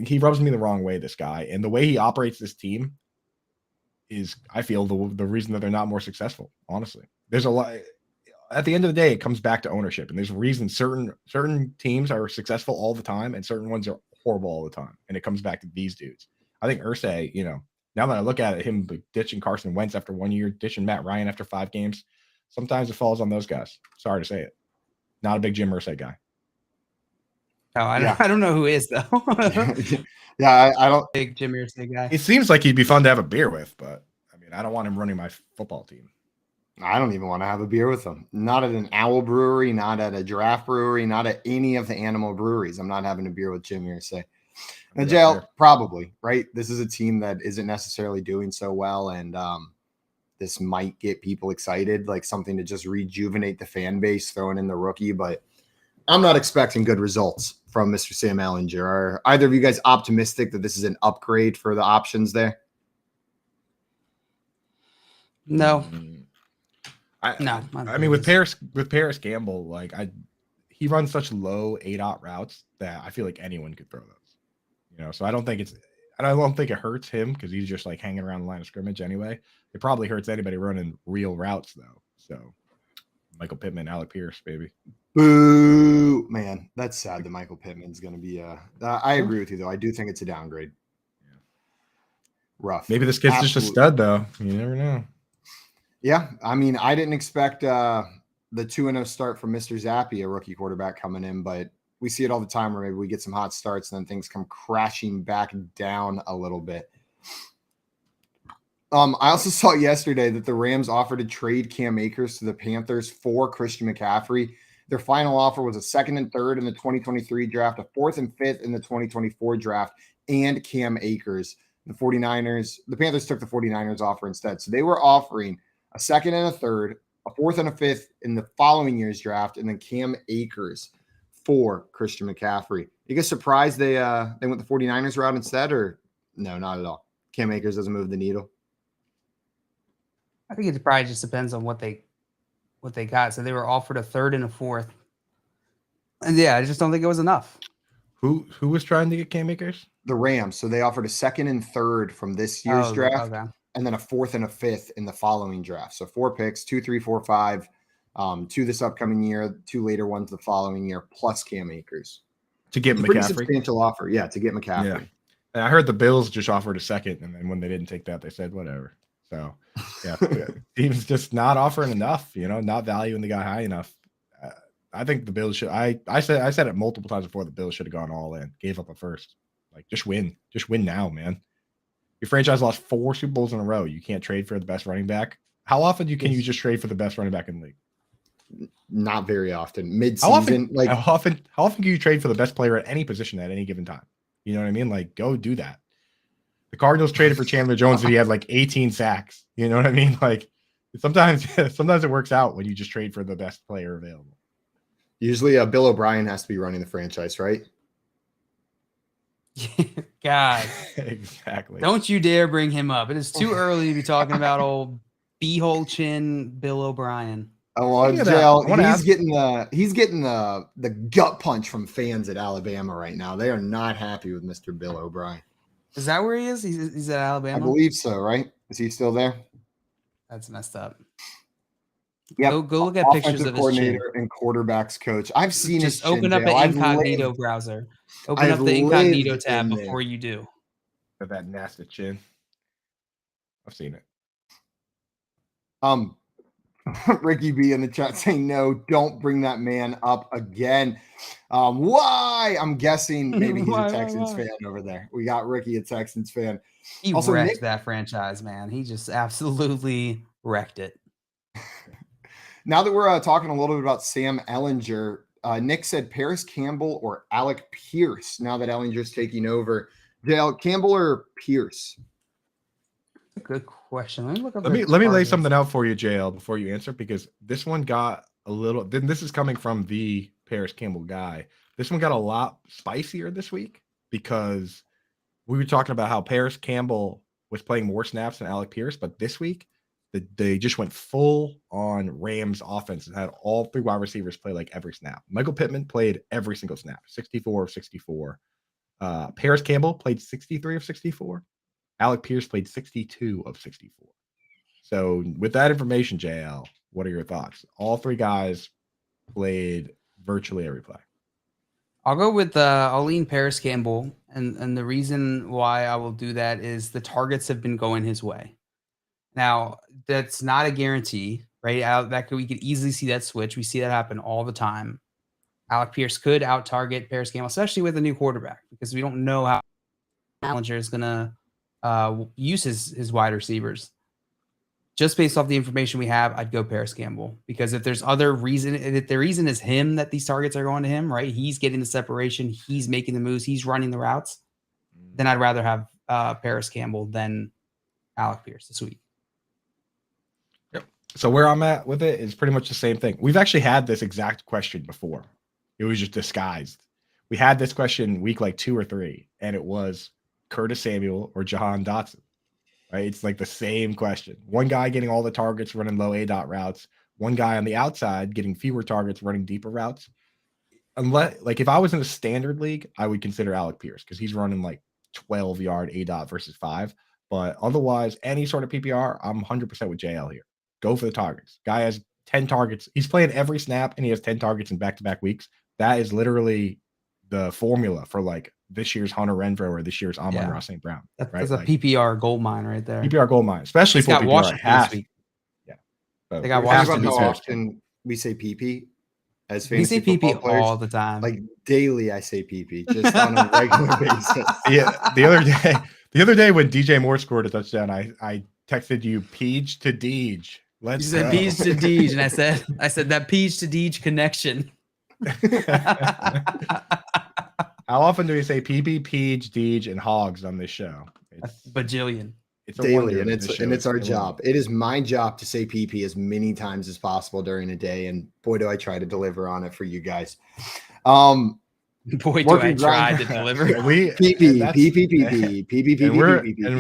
He rubs me the wrong way, this guy, and the way he operates this team is, I feel, the reason that they're not more successful. Honestly, there's a lot. At the end of the day, it comes back to ownership, and there's a reason certain teams are successful all the time, and certain ones are horrible all the time, and it comes back to these dudes. I think Irsay, now that I look at it, him ditching Carson Wentz after 1 year, ditching Matt Ryan after 5 games, sometimes it falls on those guys. Sorry to say it. Not a big Jim Irsay guy. Oh, I don't know who is though. I don't big Jim Irsay guy. It seems like he'd be fun to have a beer with, but I mean, I don't want him running my football team. I don't even want to have a beer with them. Not at an Owl Brewery, not at a Giraffe Brewery, not at any of the animal breweries. I'm not having a beer with Jim Irsay. Now, JL, probably, right? This is a team that isn't necessarily doing so well, and this might get people excited, like something to just rejuvenate the fan base, throwing in the rookie. But I'm not expecting good results from Mr. Sam Ehlinger. Are either of you guys optimistic that this is an upgrade for the options there? No. I mean, with Paris Campbell, like he runs such low 8-aught routes that I feel like anyone could throw those. So I don't think it hurts him because he's just like hanging around the line of scrimmage anyway. It probably hurts anybody running real routes though. So Michael Pittman, Alec Pierce, baby. Boo, man. That's sad that Michael Pittman's going to be I agree with you though. I do think it's a downgrade. Yeah. Rough. Maybe this kid's just a stud though. You never know. Yeah, I mean, I didn't expect the 2-0 start from Mr. Zappi, a rookie quarterback coming in, but we see it all the time where maybe we get some hot starts and then things come crashing back down a little bit. I also saw yesterday that the Rams offered to trade Cam Akers to the Panthers for Christian McCaffrey. Their final offer was a 2nd and 3rd in the 2023 draft, a 4th and 5th in the 2024 draft, and Cam Akers. The Panthers took the 49ers offer instead. So they were offering a 2nd and a 3rd, a 4th and a 5th in the following year's draft, and then Cam Akers for Christian McCaffrey. You guys surprised they went the 49ers route instead, or no, not at all? Cam Akers doesn't move the needle. I think it probably just depends on what they got. So they were offered a 3rd and a 4th. And yeah, I just don't think it was enough. Who was trying to get Cam Akers? The Rams. So they offered a 2nd and 3rd from this year's draft. Okay. And then a 4th and a 5th in the following draft. So 4 picks, 2, 3, 4, 5, 2 this upcoming year, 2 later ones the following year, plus Cam Akers. To get McCaffrey? Pretty substantial offer. Yeah, to get McCaffrey. Yeah. And I heard the Bills just offered a 2nd, and then when they didn't take that, they said whatever. So, yeah, team's just not offering enough, not valuing the guy high enough. I think the Bills should. I said it multiple times before. The Bills should have gone all in, gave up a first. Like, just win now, man. Your franchise lost 4 Super Bowls in a row. You can't trade for the best running back. How often can you just trade for the best running back in the league? Not very often. Mid-season, how often can you trade for the best player at any position at any given time? You know what I mean? Like, go do that. The Cardinals traded for Chandler Jones and he had like 18 sacks. You know what I mean? Like, sometimes it works out when you just trade for the best player available. Usually, Bill O'Brien has to be running the franchise, right? God, exactly. Don't you dare bring him up. It is too early to be talking about old beehole chin Bill O'Brien. Oh, well, JL, he's getting the gut punch from fans at Alabama right now. They are not happy with Mr. Bill O'Brien. Is that where he is? He's at Alabama? I believe so, right? Is he still there? That's messed up. Yeah, go look at pictures of his coordinator and quarterbacks coach. I've seen just open up an incognito browser. Open up the incognito tab before you do. That nasty chin. I've seen it. Ricky B in the chat saying no, don't bring that man up again. Why? I'm guessing maybe he's a Texans fan over there. We got Ricky, a Texans fan. He also wrecked that franchise, man. He just absolutely wrecked it. Now that we're talking a little bit about Sam Ehlinger, Nick said Paris Campbell or Alec Pierce. Now that Ehlinger's taking over, Dale, Campbell or Pierce? Good question. Let me look up. Let me lay something out for you, JL, before you answer, because this one got a little. Then this is coming from the Paris Campbell guy. This one got a lot spicier this week because we were talking about how Paris Campbell was playing more snaps than Alec Pierce, but this week they just went full on Rams offense and had all 3 wide receivers play like every snap. Michael Pittman played every single snap, 64 of 64. Paris Campbell played 63 of 64. Alec Pierce played 62 of 64. So with that information, JL, what are your thoughts? All 3 guys played virtually every play. I'll go with I'll lean Paris Campbell, and the reason why I will do that is the targets have been going his way. Now, that's not a guarantee, right? We could easily see that switch. We see that happen all the time. Alec Pierce could out-target Paris Campbell, especially with a new quarterback, because we don't know how Ehlinger is going to use his wide receivers. just based off the information we have, I'd go Paris Campbell, because if there's other reason, if the reason is him that these targets are going to him, right? He's getting the separation, he's making the moves, he's running the routes. Then I'd rather have Paris Campbell than Alec Pierce this week. Yep. So where I'm at with it is pretty much the same thing. We've actually had this exact question before. It was just disguised. We had this question week like 2 or 3, and it was Curtis Samuel or Jahan Dotson. Right? It's like the same question. One guy getting all the targets running low A-dot routes. One guy on the outside getting fewer targets running deeper routes. Unless, like, if I was in a standard league, I would consider Alec Pierce because he's running like 12-yard A-dot versus 5. But otherwise, any sort of PPR, I'm 100% with JL here. Go for the targets. Guy has 10 targets. He's playing every snap, and he has 10 targets in back-to-back weeks. That is literally the formula for like this year's Hunter Renfrow or this year's Amon-Ra St. Brown. That's a PPR gold mine right there. PPR gold mine, especially for PPR. Washington this week. Yeah. They got Washington. How often we say PP as fantasy we say PP players? all the time. Like daily, I say PP just on a regular basis. Yeah. The other day when DJ Moore scored a touchdown, I texted you Peach to Deej. You said Peach to Deej, and I said that Peach to Deej connection. How often do we say PB, Peach, Deej, and Hogs on this show? It's bajillion. It's daily, and it's our job. It is my job to say PP as many times as possible during a day, and boy, do I try to deliver on it for you guys. Boy, do I try to deliver. And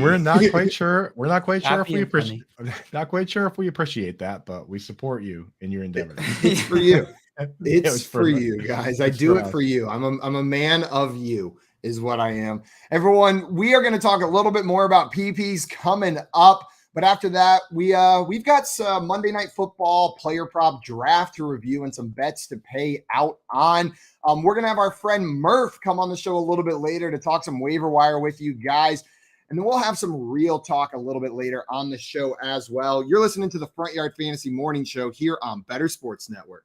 we're not quite sure. We're not quite sure if we appreciate. Not quite sure if we appreciate that, but we support you in your endeavor. It's for you. It's for you guys. I do it for you. I'm a man of you is what I am. Everyone, we are going to talk a little bit more about PPs coming up. But after that, we've got some Monday Night Football player prop draft to review and some bets to pay out on. We're going to have our friend Murph come on the show a little bit later to talk some waiver wire with you guys. And then we'll have some real talk a little bit later on the show as well. You're listening to the Front Yard Fantasy Morning Show here on Bettor Sports Network.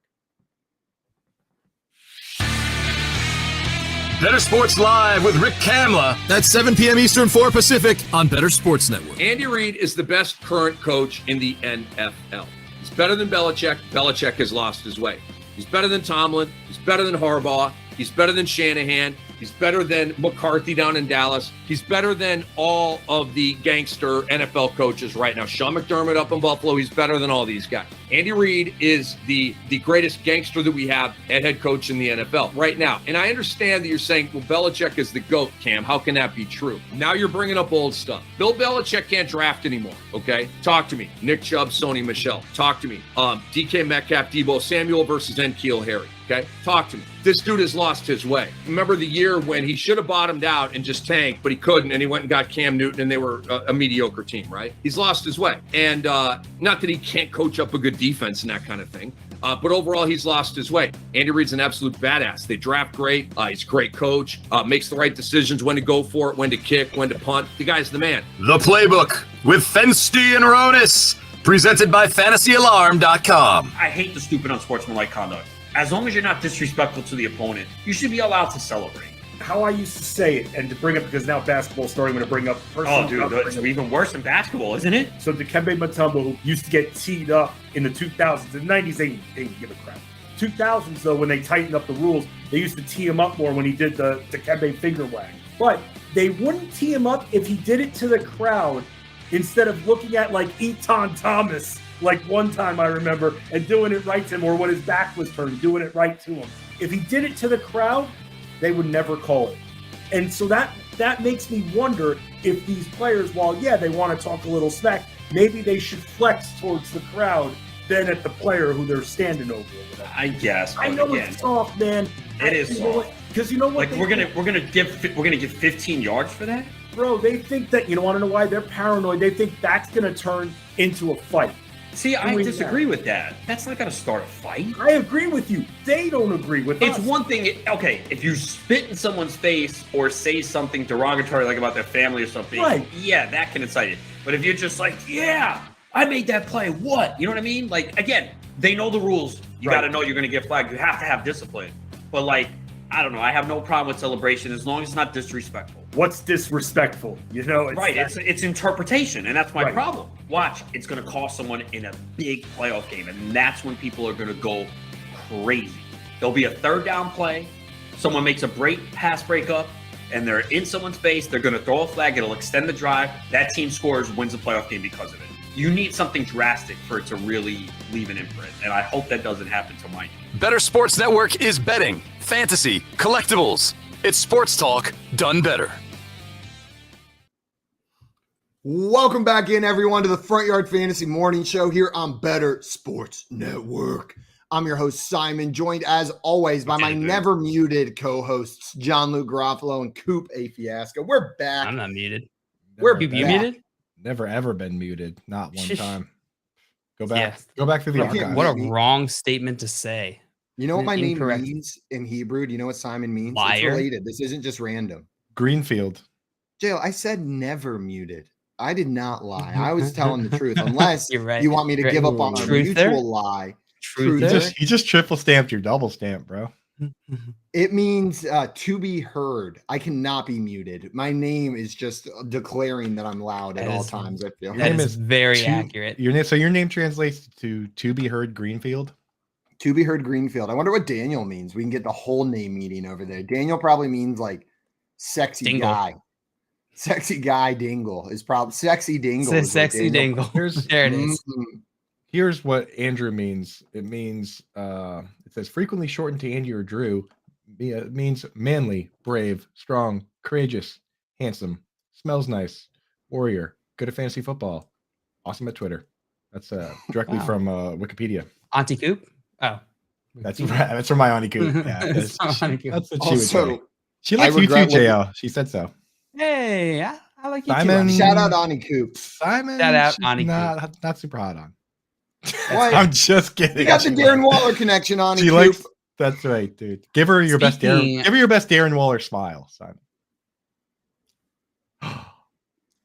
Bettor Sports Live with Rick Kamla. That's 7 p.m. Eastern, 4 Pacific on Bettor Sports Network. Andy Reid is the best current coach in the NFL. He's better than Belichick. Belichick has lost his way. He's better than Tomlin. He's better than Harbaugh. He's better than Shanahan. He's better than McCarthy down in Dallas. He's better than all of the gangster NFL coaches right now. Sean McDermott up in Buffalo, he's better than all these guys. Andy Reid is the greatest gangster that we have at head coach in the NFL right now. And I understand that you're saying, well, Belichick is the GOAT, Cam. How can that be true? Now you're bringing up old stuff. Bill Belichick can't draft anymore, okay? Talk to me. Nick Chubb, Sony Michel. Talk to me. DK Metcalf, Debo Samuel versus N'Keal Harry. Okay, talk to me. This dude has lost his way. Remember the year when he should have bottomed out and just tanked, but he couldn't, and he went and got Cam Newton, and they were a mediocre team, right? He's lost his way. And not that he can't coach up a good defense and that kind of thing, but overall, he's lost his way. Andy Reid's an absolute badass. They draft great. He's a great coach, makes the right decisions, when to go for it, when to kick, when to punt. The guy's the man. The Playbook with Fensty and Ronis, presented by FantasyAlarm.com. I hate the stupid unsportsmanlike conduct. As long as you're not disrespectful to the opponent, you should be allowed to celebrate. How I used to say it, and to bring up, because now basketball starting to bring up personal. Oh, dude, it's even worse than basketball, isn't it? So Dikembe Mutombo, who used to get teed up in the 2000s, in the 90s, they didn't give a crap. 2000s, though, when they tightened up the rules, they used to tee him up more when he did the Dikembe finger wag. But they wouldn't tee him up if he did it to the crowd instead of looking at like Eton Thomas. Like one time I remember, and doing it right to him, or when his back was turned, doing it right to him. If he did it to the crowd, they would never call it. And so that makes me wonder if these players, while, yeah, they want to talk a little smack, maybe they should flex towards the crowd than at the player who they're standing over. I guess. I know it's soft, man. It is soft. Because you know what? Like we're gonna give 15 yards for that, bro. They think that, you know, want to know why they're paranoid? They think that's gonna turn into a fight. See, I disagree with that. That's not going to start a fight. I agree with you. They don't agree with us. It's one thing, okay, if you spit in someone's face or say something derogatory, like about their family or something, right. Yeah, that can incite it. But if you're just like, yeah, I made that play, what? You know what I mean? Like, again, they know the rules. You got to know you're going to get flagged. You have to have discipline. But, like, I don't know. I have no problem with celebration as long as it's not disrespectful. What's disrespectful? Right. It's interpretation, and that's my Right. problem. Watch, it's going to cost someone in a big playoff game, and that's when people are going to go crazy. There'll be a third down play. Someone makes a pass breakup, and they're in someone's face. They're going to throw a flag. It'll extend the drive. That team scores, wins the playoff game because of it. You need something drastic for it to really leave an imprint, and I hope that doesn't happen to mine. Bettor Sports Network is betting, fantasy, collectibles. It's sports talk done better. Welcome back in, everyone, to the Front Yard Fantasy Morning Show here on Bettor Sports Network. I'm your host, Simon, joined as always by my never muted co-hosts, John Luke Garofalo and Coop A. Fiasco. We're back. I'm not muted. We're You back. muted? Never ever been muted. Not one time. Go back. Go back through the What a- archives. What a wrong statement to say. You know what my name Incorrect. means in Hebrew? Do you know what Simon means? Liar. It's related. This isn't just random. Greenfield. Jail, I said never muted. I did not lie. I was telling the truth, unless You're right. you want me to You're give right. up on a Truth there? mutual lie. Truth Truther. there? He just triple stamped your double stamp, bro. It means to be heard. I cannot be muted. My name is just declaring that I'm loud at That all is- times. I feel. Your That name is is very Two- accurate. So your name translates to be heard Greenfield. To be heard Greenfield. I wonder what Daniel means. We can get the whole name meeting over there. Daniel probably means like sexy Dingle. guy. Sexy guy dingle is probably sexy dingle. It's a is what sexy Daniel- dingle. Here's- There it is. Mhm. Here's what Andrew means. It means it says frequently shortened to Andy or Drew. It means manly, brave, strong, courageous, handsome, smells nice, warrior, good at fantasy football, awesome at Twitter. That's directly Wow. from Wikipedia. Auntie Coop? Oh. That's that's from my auntie Coop. Yeah, It's that's, from Auntie Coop. that's what she would say. Also, She I likes you too, regret looking- JL. She said so. Hey, I like you Simon- too. Auntie. shout out Ani Coop. Simon, Shout out she's Auntie Coop. not super hot on. What? I'm just kidding. You got the Darren Waller connection, Ani She Coop. likes. That's right, dude. Give her your best Darren. Speaking- Give her your best Darren Waller smile, Simon.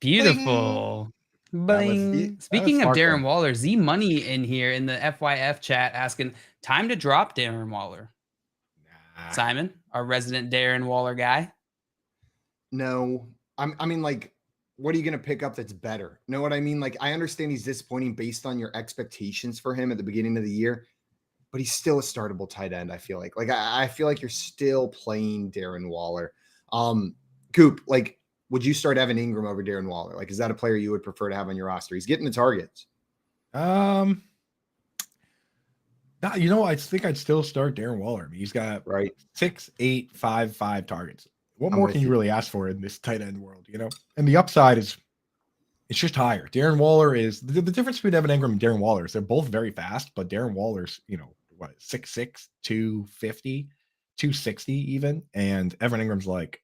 Beautiful. That was- Bling. that was Speaking of smart, Darren though. Waller, Z Money in here in the FYF chat asking, time to drop Darren Waller. Nah. Simon, our resident Darren Waller guy. No, I mean, like, what are you going to pick up that's better? Know what I mean? Like, I understand he's disappointing based on your expectations for him at the beginning of the year, but he's still a startable tight end. I feel like I feel like you're still playing Darren Waller. Coop, like, would you start Evan Ingram over Darren Waller? Like, is that a player you would prefer to have on your roster? He's getting the targets. Nah, I think I'd still start Darren Waller. I mean, he's got Right. 6, 8, 5, 5 targets. What I'm more with can you you. really ask for in this tight end world, you know? And the upside is it's just higher. Darren Waller is the difference between Evan Ingram and Darren Waller is they're both very fast, but Darren Waller's, 6'6", 250, 260 even, and Evan Ingram's like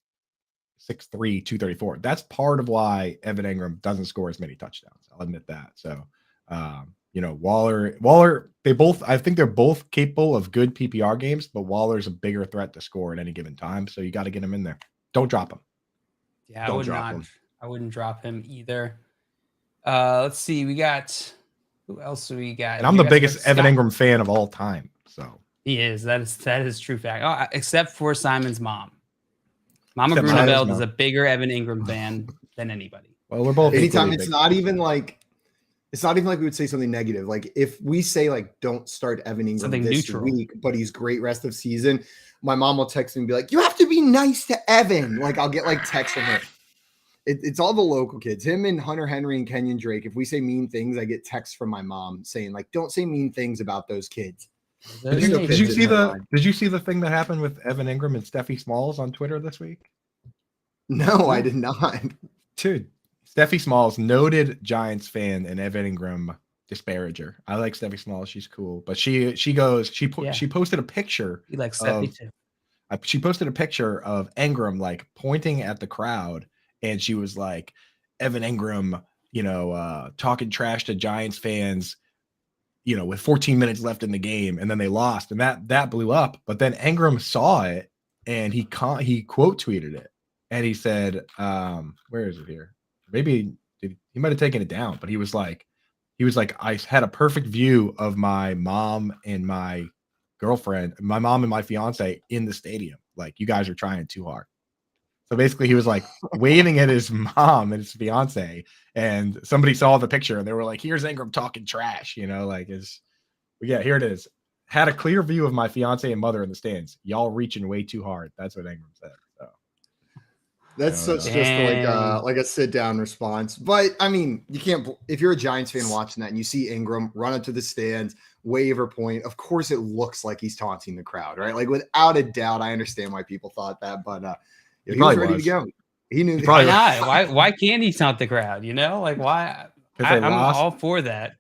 6'3", 234. That's part of why Evan Ingram doesn't score as many touchdowns. I'll admit that. So, Waller, I think they're both capable of good PPR games, but Waller's a bigger threat to score at any given time. So you got to get him in there. Don't drop him. Yeah, Don't drop him. I wouldn't drop him either. Let's see. We got who else do we got? And I'm We the got biggest Scott- Evan Ingram fan of all time. So He is. That is true fact. Oh, except for Simon's mom. Mama Except Simon's Grunewald mom. is a bigger Evan Ingram fan than anybody. well, we're both Anytime equally it's big. not even like we would say something negative. Like if we say like don't start Evan Ingram Something this neutral. week, but he's great rest of season, my mom will text me and be like, "You have to be nice to Evan." Like I'll get like text from her. It's all the local kids, him and Hunter Henry and Kenyon Drake. If we say mean things, I get texts from my mom saying like, "Don't say mean things about those kids." Those Did are you Did you neighbors. see the thing that happened with Evan Ingram and Steffi Smalls on Twitter this week? No, I did not. Dude, Steffi Smalls, noted Giants fan and Evan Ingram disparager. I like Steffi Smalls; she's cool, but she posted a picture. He likes Steffi too. She posted a picture of Ingram like pointing at the crowd, and she was like, "Evan Ingram, talking trash to Giants fans." With 14 minutes left in the game, and then they lost, and that blew up. But then Ingram saw it, and he quote tweeted it, and he said, "Where is it here? Maybe he might have taken it down, but he was like, I had a perfect view of my mom and my girlfriend, my mom and my fiance in the stadium. Like, you guys are trying too hard." So basically, he was like waving at his mom and his fiance, and somebody saw the picture and they were like, "Here's Ingram talking trash," like yeah, here it is. Had a clear view of my fiance and mother in the stands. Y'all reaching way too hard. That's what Ingram said. So that's such just like a sit down response. But I mean, you can't, if you're a Giants fan watching that and you see Ingram run up to the stands, wave or point, of course it looks like he's taunting the crowd, right? Like without a doubt, I understand why people thought that, but he was ready to go. He knew. Why not? Why can't he taunt the crowd? Like why? I'm all for that.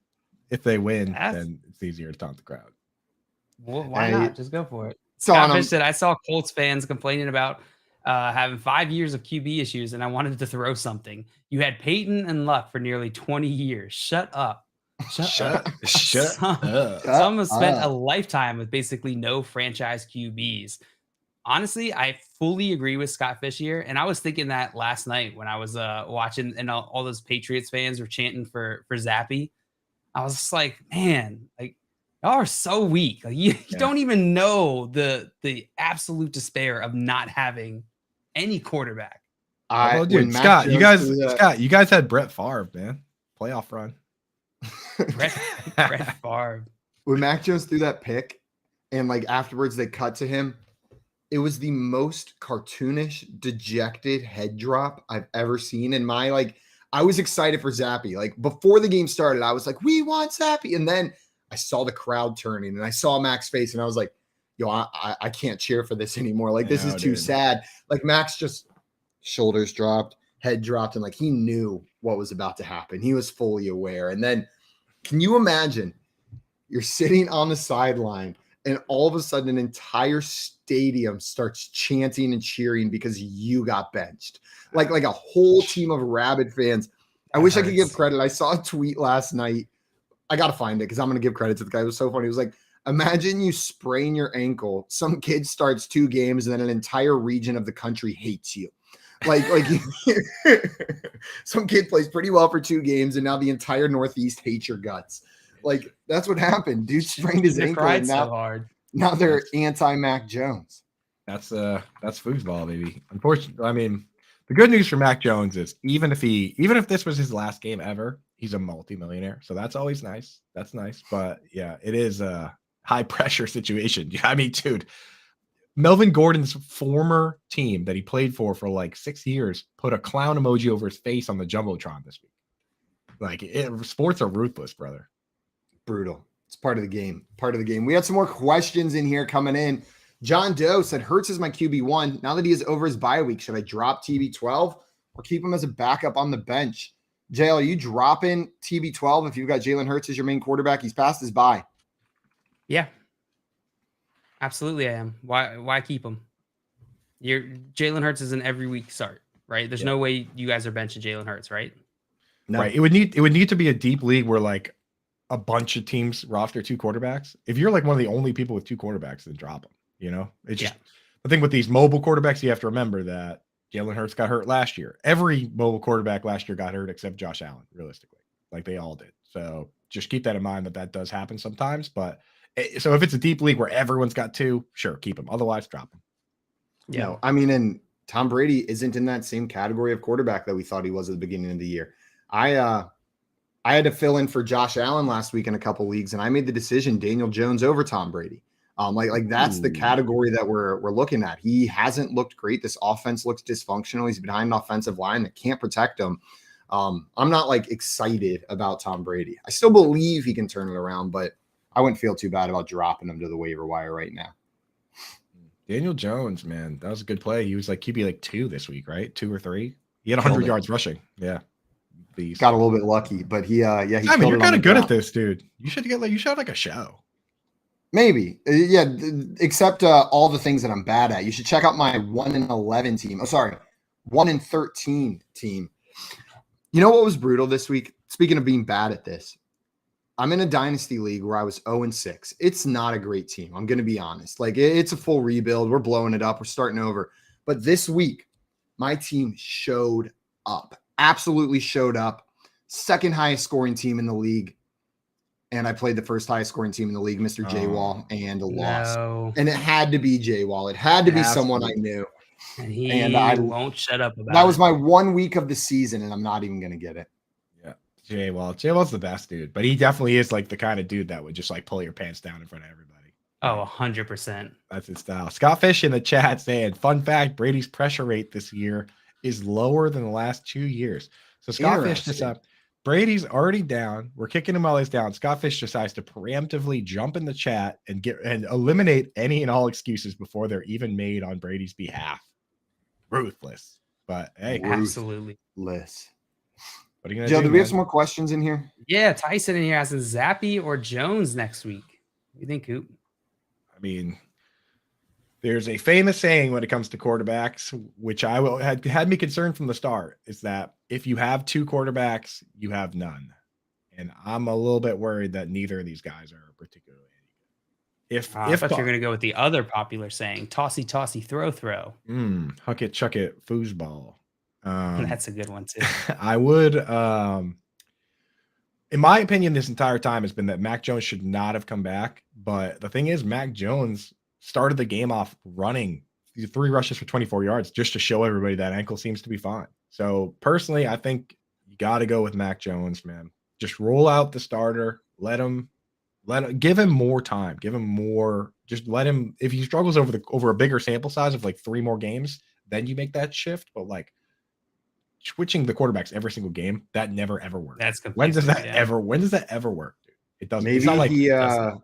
If they win, then it's easier to taunt the crowd. Well, why not? Just go for it. So said, I saw Colts fans complaining about having 5 years of QB issues, and I wanted to throw something. You had Peyton and Luck for nearly 20 years. Shut up. Shut up. Some have spent a lifetime with basically no franchise QBs. Honestly, I fully agree with Scott Fish here. And I was thinking that last night when I was watching and all those Patriots fans were chanting for Zappy. I was just like, man, like y'all are so weak. Like, you don't even know the absolute despair of not having any quarterback. Dude, Scott, you guys had Brett Favre, man. Playoff run. Brett Favre. When Mac Jones threw that pick and like afterwards they cut to him, it was the most cartoonish, dejected head drop I've ever seen in my I was excited for Zappy. Like before the game started, I was like, we want Zappy. And then I saw the crowd turning and I saw Mac's face and I was like, yo, I can't cheer for this anymore. Like this is too sad. Like Mac's just shoulders dropped, head dropped, and like he knew what was about to happen. He was fully aware. And then can you imagine you're sitting on the sideline and all of a sudden an entire stadium starts chanting and cheering because you got benched. Like a whole team of rabid fans. I wish I could give credit. I saw a tweet last night. I got to find it because I'm going to give credit to the guy. It was so funny. It was like, imagine you sprain your ankle. Some kid starts 2 games and then an entire region of the country hates you. Like some kid plays pretty well for 2 games and now the entire Northeast hates your guts. Like that's what happened. Dude sprained his ankle and now they're anti-Mac Jones. That's foosball, baby. Unfortunately, I mean, the good news for Mac Jones is even if this was his last game ever, he's a multimillionaire. So that's always nice. That's nice. But yeah, it is a high pressure situation. I mean, dude, Melvin Gordon's former team that he played for like 6 years put a clown emoji over his face on the Jumbotron this week. Like sports are ruthless, brother. Brutal. It's part of the game. We had some more questions in here coming in. John Doe said, Hurts is my QB1. Now that he is over his bye week, should I drop TB12 or keep him as a backup on the bench? JL, are you dropping TB12 if you've got Jalen Hurts as your main quarterback? He's past his bye. Yeah. Absolutely I am. Why keep him? Jalen Hurts is an every week start, right? There's no way you guys are benching Jalen Hurts, right? No. Right. It would need to be a deep league where like a bunch of teams roster 2 quarterbacks. If you're like one of the only people with 2 quarterbacks, then drop them. It's just the thing with these mobile quarterbacks. You have to remember that Jalen Hurts got hurt last year. Every mobile quarterback last year got hurt except Josh Allen, realistically, like they all did. So just keep that in mind that does happen sometimes. But so if it's a deep league where everyone's got 2, sure, keep them. Otherwise, drop them. Yeah, no, I mean, and Tom Brady isn't in that same category of quarterback that we thought he was at the beginning of the year. I had to fill in for Josh Allen last week in a couple leagues, and I made the decision Daniel Jones over Tom Brady. Like that's the category that we're looking at. He hasn't looked great. This offense looks dysfunctional. He's behind an offensive line that can't protect him. I'm not like excited about Tom Brady. I still believe he can turn it around, but I wouldn't feel too bad about dropping him to the waiver wire right now. Daniel Jones, man, that was a good play. He was like QB like 2 this week, right? 2 or 3. He had 100 yards rushing. Yeah. Got a little bit lucky, but he I mean, you're kind of good at this, dude. You should have like a show. Maybe. Except all the things that I'm bad at. You should check out my 1-11 team. 1-13 team. You know what was brutal this week? Speaking of being bad at this, I'm in a dynasty league where I was 0-6. It's not a great team. I'm going to be honest. Like it's a full rebuild. We're blowing it up. We're starting over. But this week, my team showed up. Absolutely showed up. Second highest scoring team in the league. And I played the first highest scoring team in the league, Mr. J-Wall, and a loss. And it had to be J-Wall. It had to be someone I knew. And he won't shut up about it. That was my 1 week of the season, and I'm not even going to get it. Yeah. J-Wall's the best dude, but he definitely is like the kind of dude that would just like pull your pants down in front of everybody. Oh, 100%. That's his style. Scott Fish in the chat saying, fun fact, Brady's pressure rate this year is lower than the last 2 years. So Scott Fish decides Brady's already down. We're kicking him while he's down. Scott Fish decides to preemptively jump in the chat and eliminate any and all excuses before they're even made on Brady's behalf. Ruthless. But hey, absolutely. What are you gonna Joe, do we have some more questions in here? Yeah, Tyson in here asking Zappy or Jones next week. What do you think, Coop? I mean, there's a famous saying when it comes to quarterbacks, which had me concerned from the start, is that if you have two quarterbacks, you have none. And I'm a little bit worried that neither of these guys are particularly good. I thought you were going to go with the other popular saying, tossy, tossy, throw. Huck it, chuck it, foosball. That's a good one too. I would, in my opinion, this entire time has been that Mac Jones should not have come back. But the thing is, Mac Jones started the game off running 3 rushes for 24 yards just to show everybody that ankle seems to be fine. So personally, I think you got to go with Mac Jones, man. Just roll out the starter, give him more time, give him more, just let him, if he struggles over a bigger sample size of like 3 more games, then you make that shift. But like switching the quarterbacks every single game, that never ever works. When does that ever work, dude? It doesn't. Maybe it's not like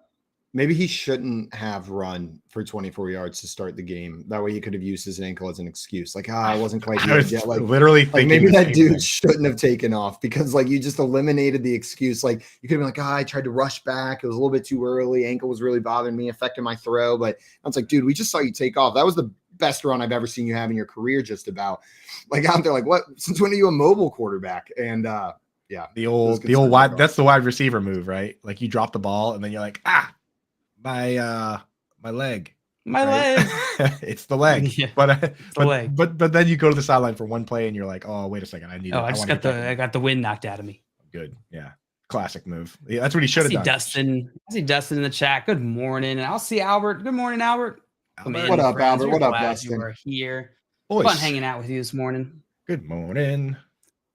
maybe he shouldn't have run for 24 yards to start the game. That way he could have used his ankle as an excuse. Like, I wasn't quite good yet. Like, literally like maybe that dude shouldn't have taken off because like you just eliminated the excuse. Like you could have been like, I tried to rush back. It was a little bit too early. Ankle was really bothering me, affecting my throw. But I was like, dude, we just saw you take off. That was the best run I've ever seen you have in your career, just about. Like out there, like, what? Since when are you a mobile quarterback? And yeah, the old wide. That's the wide receiver move, right? Like you drop the ball and then you're like, my leg. It's the leg. Yeah, but then you go to the sideline for one play and you're like, oh, wait a second, I got the wind knocked out of me. Good. Yeah. Classic move. Yeah, that's what he should have done. I see Dustin in the chat. Good morning. And I'll see Albert. Good morning, Albert. What up, Albert? What up, Dustin? You are here. Boys. Fun hanging out with you this morning. Good morning.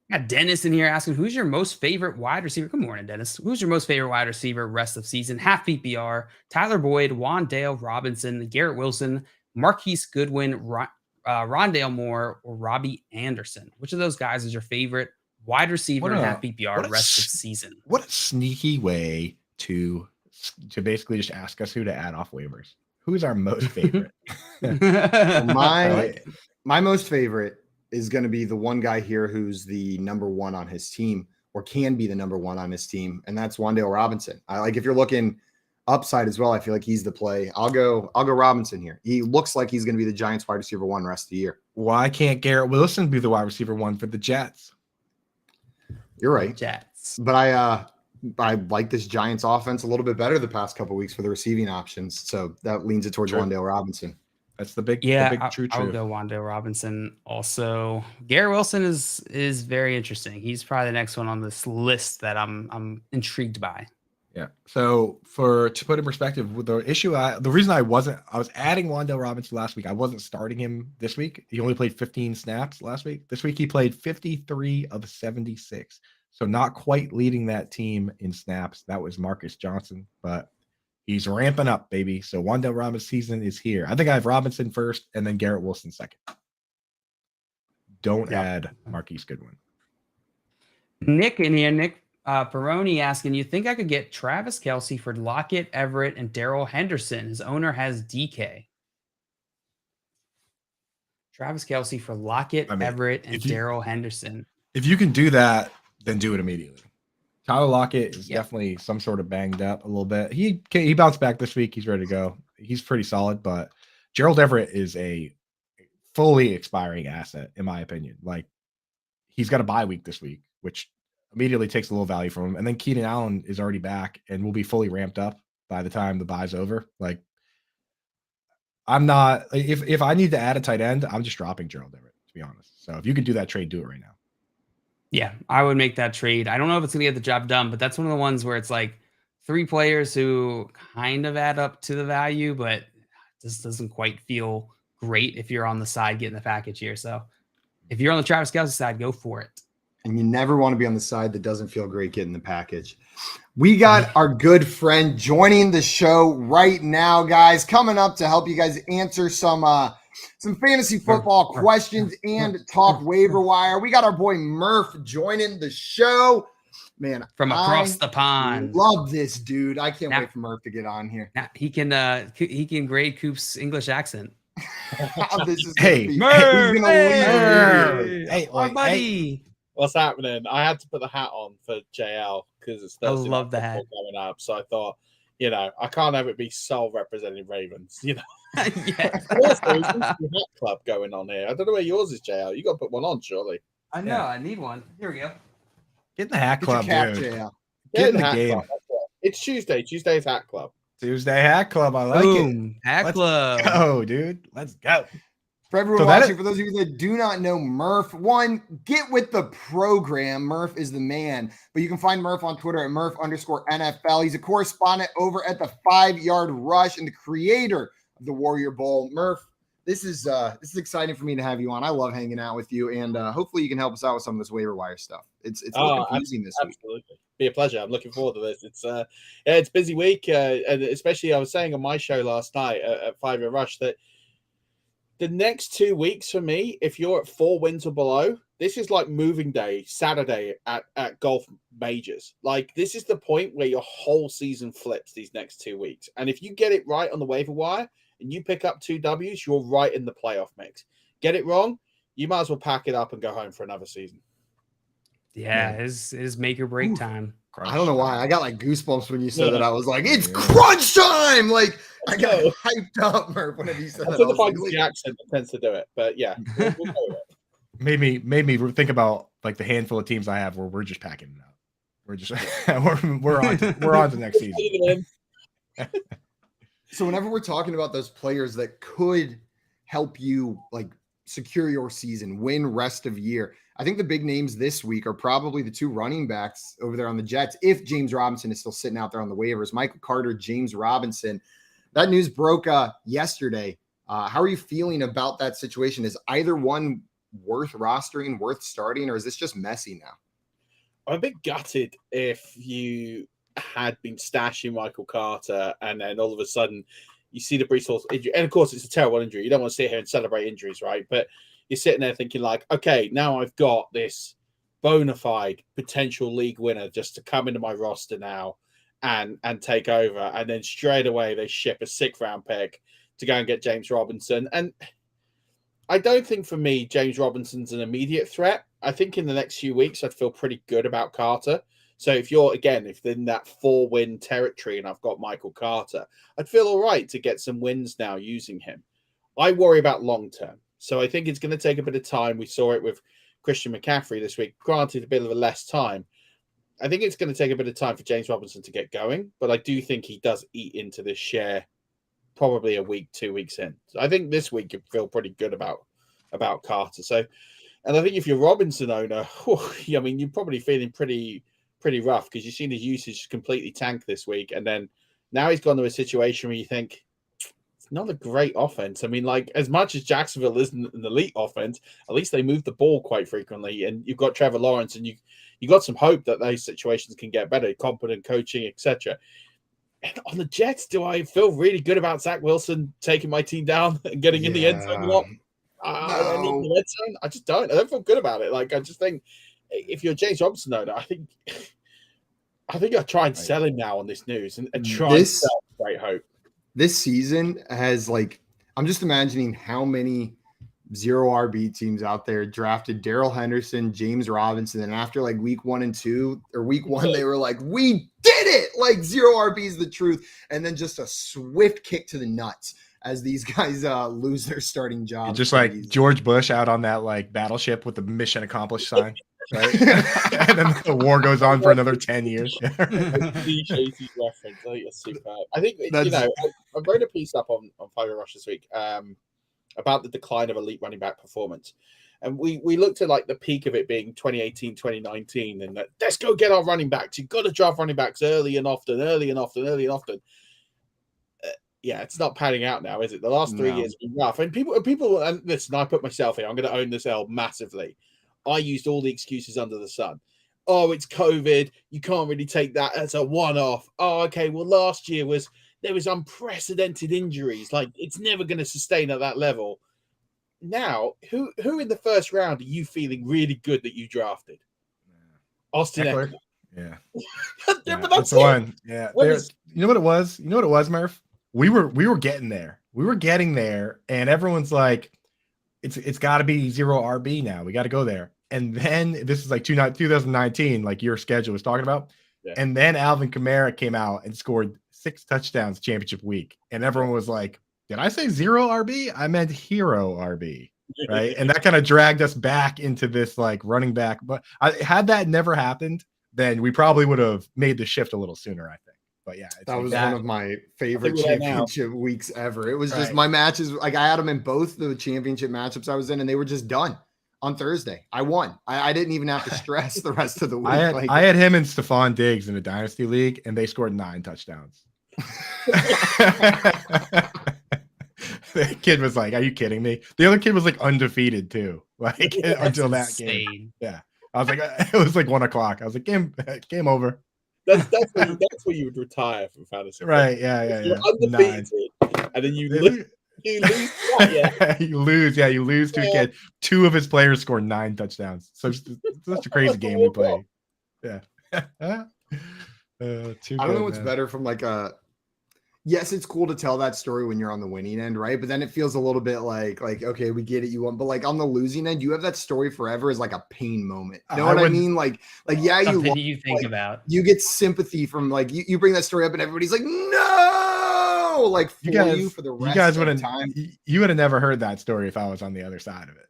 Got Dennis in here asking, who's your most favorite wide receiver? Good morning, Dennis. Who's your most favorite wide receiver rest of season? Half PPR, Tyler Boyd, Wandale Robinson, Garrett Wilson, Marquise Goodwin, Rondale Moore, or Robbie Anderson. Which of those guys is your favorite wide receiver in half PPR rest of season? What a sneaky way to basically just ask us who to add off waivers. Who's our most favorite? My most favorite is going to be the one guy here who's the number one on his team, or can be the number one on his team, and that's Wandale Robinson. I like, if you're looking upside as well, I feel like he's the play. I'll go Robinson here. He looks like he's going to be the Giants wide receiver 1 rest of the year. Why can't Garrett Wilson be the wide receiver 1 for the Jets? You're right, Jets. But I like this Giants offense a little bit better the past couple of weeks for the receiving options, so that leans it towards Wandale Robinson. That's the big, true. I'll go Wandale Robinson. Also, Garrett Wilson is very interesting. He's probably the next one on this list that I'm intrigued by. Yeah. So to put in perspective, with the reason I was adding Wandale Robinson last week. I wasn't starting him this week. He only played 15 snaps last week. This week he played 53 of 76. So not quite leading that team in snaps. That was Marcus Johnson, but he's ramping up, baby. So Wandale Robinson's season is here. I think I have Robinson first and then Garrett Wilson second. Don't add Marquise Goodwin. Nick in here, Nick Peroni asking, you think I could get Travis Kelce for Lockett, Everett, and Darrell Henderson? His owner has DK. Travis Kelce for Lockett, Everett, and Darrell Henderson. If you can do that, then do it immediately. Tyler Lockett is definitely some sort of banged up a little bit. He bounced back this week. He's ready to go. He's pretty solid, but Gerald Everett is a fully expiring asset, in my opinion. Like, he's got a bye week this week, which immediately takes a little value from him. And then Keenan Allen is already back and will be fully ramped up by the time the bye's over. Like, I'm not, if I need to add a tight end, I'm just dropping Gerald Everett, to be honest. So if you could do that trade, do it right now. Yeah, I would make that trade. I don't know if it's going to get the job done, but that's one of the ones where it's like 3 players who kind of add up to the value, but this doesn't quite feel great if you're on the side getting the package here. So if you're on the Travis Kelce side, go for it. And you never want to be on the side that doesn't feel great getting the package. We got our good friend joining the show right now, guys, coming up to help you guys answer some fantasy football questions and talk waiver wire. We got our boy Murph joining the show. Man, from across the pond. Love this dude. I can't wait for Murph to get on here. Now he can grade Coop's English accent. This is Hey, Murph, hey, our buddy. What's happening? I had to put the hat on for JL because it's Thursday. I love the hat coming up. So I thought, I can't have it be sole representing Ravens. Yeah. There's a hat club going on here. I don't know where yours is, JL. You got to put one on, surely. I know. I need one. Here we go. Get in the hat club, dude. Get in the game. It's Tuesday. Tuesday's hat club. Tuesday hat club. I like it. Hat club. Go, dude. Let's go. For everyone watching, for those of you that do not know Murph, get with the program. Murph is the man. But you can find Murph on Twitter at Murph_NFL. He's a correspondent over at the 5 Yard Rush and the creator of the Warrior Bowl. Murph, this is exciting for me to have you on. I love hanging out with you, and hopefully you can help us out with some of this waiver wire stuff. It's confusing this week. Absolutely. Be a pleasure. I'm looking forward to this. It's it's a busy week, and especially I was saying on my show last night at 5 Yard Rush that the next 2 weeks for me, if you're at 4 wins or below, this is like moving day, Saturday at golf majors. Like, this is the point where your whole season flips these next 2 weeks. And if you get it right on the waiver wire and you pick up 2 Ws, you're right in the playoff mix. Get it wrong, you might as well pack it up and go home for another season. Yeah, his make or break time. I don't know why. I got like goosebumps when you said that. I was like, it's crunch time. Like, I got hyped up, Murph, when you said that. The accent that tends to do it, but yeah, we'll go with it. Made me think about like the handful of teams I have where we're just packing it up. We're just we're on to next season. So whenever we're talking about those players that could help you like secure your season, win rest of year, I think the big names this week are probably the 2 running backs over there on the Jets. If James Robinson is still sitting out there on the waivers, Michael Carter, James Robinson. That news broke yesterday. How are you feeling about that situation? Is either one worth rostering, worth starting, or is this just messy now? I'm a bit gutted if you had been stashing Michael Carter and then all of a sudden you see the Breece Hall injury. And of course, it's a terrible injury. You don't want to sit here and celebrate injuries, right? But you're sitting there thinking like, okay, now I've got this bona fide potential league winner just to come into my roster now and take over. And then straight away they ship a 6th round pick to go and get James Robinson. And I don't think for me, James Robinson's an immediate threat. I think in the next few weeks, I'd feel pretty good about Carter. So if if in that 4-win territory and I've got Michael Carter, I'd feel all right to get some wins now using him. I worry about long term. So I think it's going to take a bit of time. We saw it with Christian McCaffrey this week. Granted, a bit of a less time. I think it's going to take a bit of time for James Robinson to get going, but I do think he does eat into this share probably a week, 2 weeks in. So I think this week you feel pretty good about Carter. So, and I think if you're Robinson owner, I mean, you're probably feeling pretty rough because you've seen his usage completely tank this week. And then now he's gone to a situation where you think, not a great offense. I mean, like, as much as Jacksonville isn't an elite offense, at least they move the ball quite frequently. And you've got Trevor Lawrence, and you got some hope that those situations can get better, competent coaching, etc. And on the Jets, do I feel really good about Zach Wilson taking my team down and getting in the end zone a lot? I just don't. I don't feel good about it. Like, I just think if you're James Robinson owner, I think I'll try and sell him now on this news and try and sell great hope. This season has I'm just imagining how many 0 RB teams out there drafted Darrell Henderson, James Robinson, and after week 1 and 2 or week 1, they were like, we did it! 0 RB is the truth. And then just a swift kick to the nuts as these guys lose their starting jobs. Just like George Bush out on that battleship with the mission accomplished sign. Right? And then the war goes on for another 10 years. The reference. I think it's super. I think I wrote a piece up on 5 Yard Rush this week about the decline of elite running back performance, and we looked at the peak of it being 2018, 2019, and that let's go get our running backs. You've got to draft running backs early and often. yeah, it's not panning out now, is it? The last 3 years have been rough. And people, and listen, I put myself here. I'm going to own this L massively. I used all the excuses under the sun. Oh, it's COVID. You can't really take that as a one-off. Oh, okay. Well, last year there was unprecedented injuries. Like, it's never going to sustain at that level. Now, who in the first round are you feeling really good that you drafted? Austin Eckler. Yeah. Yeah, but that's the one. Yeah. You know what it was? You know what it was, Murph? We were getting there. We were getting there, and everyone's like, it's got to be 0 RB now. We got to go there. And then this is like 2019, like your schedule was talking about. Yeah. And then Alvin Kamara came out and scored 6 touchdowns championship week. And everyone was like, did I say 0 RB? I meant hero RB. Right. And that kind of dragged us back into this like running back. But had that never happened, then we probably would have made the shift a little sooner, I think. But yeah, that was one of my favorite championship weeks ever. It was just my matches. Like I had them in both the championship matchups I was in, and they were just done on Thursday. I won. I didn't even have to stress the rest of the week. I had him and Stephon Diggs in a dynasty league, and they scored 9 touchdowns. The kid was like, "Are you kidding me?" The other kid was like undefeated too, like until that game. Yeah, I was like, it was like 1 o'clock. I was like, game over. That's where you would retire from fantasy. Right? Yeah. You're undefeated, and then you lose. You lose. You lose to a kid. 2 of his players scored 9 touchdowns. So it's such a crazy game we played. Yeah. I don't know what's better from like a. Yes, it's cool to tell that story when you're on the winning end, right? But then it feels a little bit like okay, we get it, you want, but like on the losing end, you have that story forever as like a pain moment. You know what I mean? Like yeah, you think about. You get sympathy from like you bring that story up, and everybody's like, no, like for you for the rest of the time. You would have never heard that story if I was on the other side of it.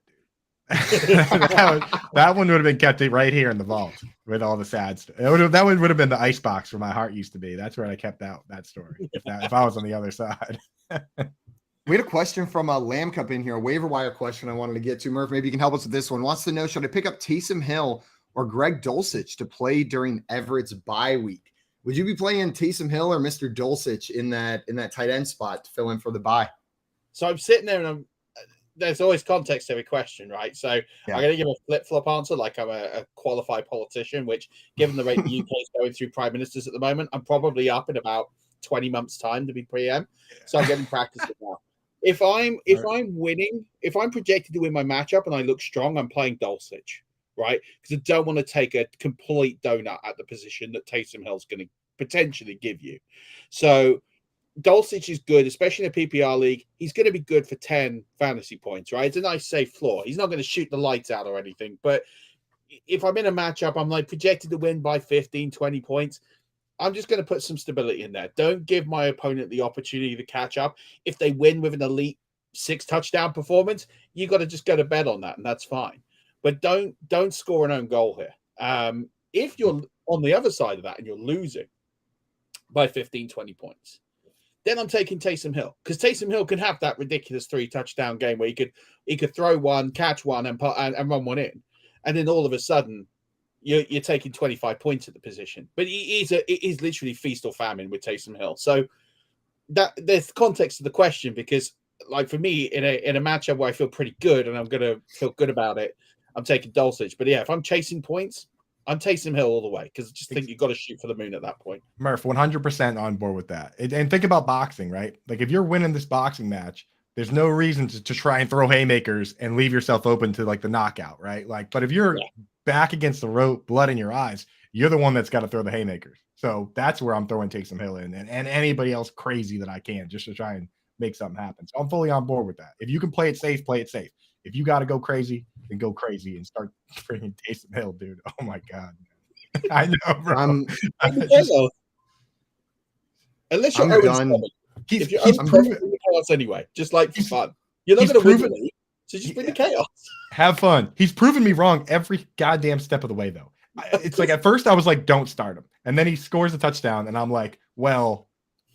that one would have been kept right here in the vault with all the sad stuff. That would have been the icebox where my heart used to be. That's where I kept out that story if I was on the other side. We had a question from a Lamb Cup in here, a waiver wire question I wanted to get to. Murph, maybe you can help us with this one. Wants to know, should I pick up Taysom Hill or Greg Dulcich to play during Everett's bye week? Would you be playing Taysom Hill or Mr. Dulcich in that tight end spot to fill in for the bye? So I'm sitting there and there's always context to every question, right? So I'm going to give a flip-flop answer like I'm a qualified politician, which given the rate the UK is going through prime ministers at the moment, I'm probably up in about 20 months' time to be PM. So I'm getting practice now. If I'm winning, if I'm projected to win my matchup and I look strong, I'm playing Dulcich, right? Because I don't want to take a complete donut at the position that Taysom Hill's going to potentially give you. So Dulcich is good, especially in a PPR league. He's going to be good for 10 fantasy points, right? It's a nice safe floor. He's not going to shoot the lights out or anything. But if I'm in a matchup, I'm like projected to win by 15, 20 points. I'm just going to put some stability in there. Don't give my opponent the opportunity to catch up. If they win with an elite 6 touchdown performance, you got to just go to bed on that, and that's fine. But don't score an own goal here. If you're on the other side of that and you're losing by 15, 20 points, then I'm taking Taysom Hill because Taysom Hill can have that ridiculous 3 touchdown game where he could throw one, catch one, and run one in, and then all of a sudden you're taking 25 points at the position. But it is literally feast or famine with Taysom Hill. So that there's context to the question because, like for me, in a matchup where I feel pretty good and I'm gonna feel good about it, I'm taking Dulcich. But yeah, if I'm chasing points, I'm Taysom Hill all the way because I just think you've got to shoot for the moon at that point. Murph, 100% on board with that. And think about boxing, right? Like if you're winning this boxing match, there's no reason to try and throw haymakers and leave yourself open to like the knockout, right? Like, but if you're back against the rope, blood in your eyes, you're the one that's got to throw the haymakers. So that's where I'm throwing Taysom Hill in and anybody else crazy that I can just to try and make something happen. So I'm fully on board with that. If you can play it safe, play it safe. If you got to go crazy, then go crazy and start bringing Taysom Hill, dude. Oh my God. I know, bro. Unless you're done. If you're proven the chaos anyway, just like for fun. You're not going to win me, so just bring the chaos. Have fun. He's proven me wrong every goddamn step of the way, though. It's like at first I was like, don't start him. And then he scores a touchdown, and I'm like, well,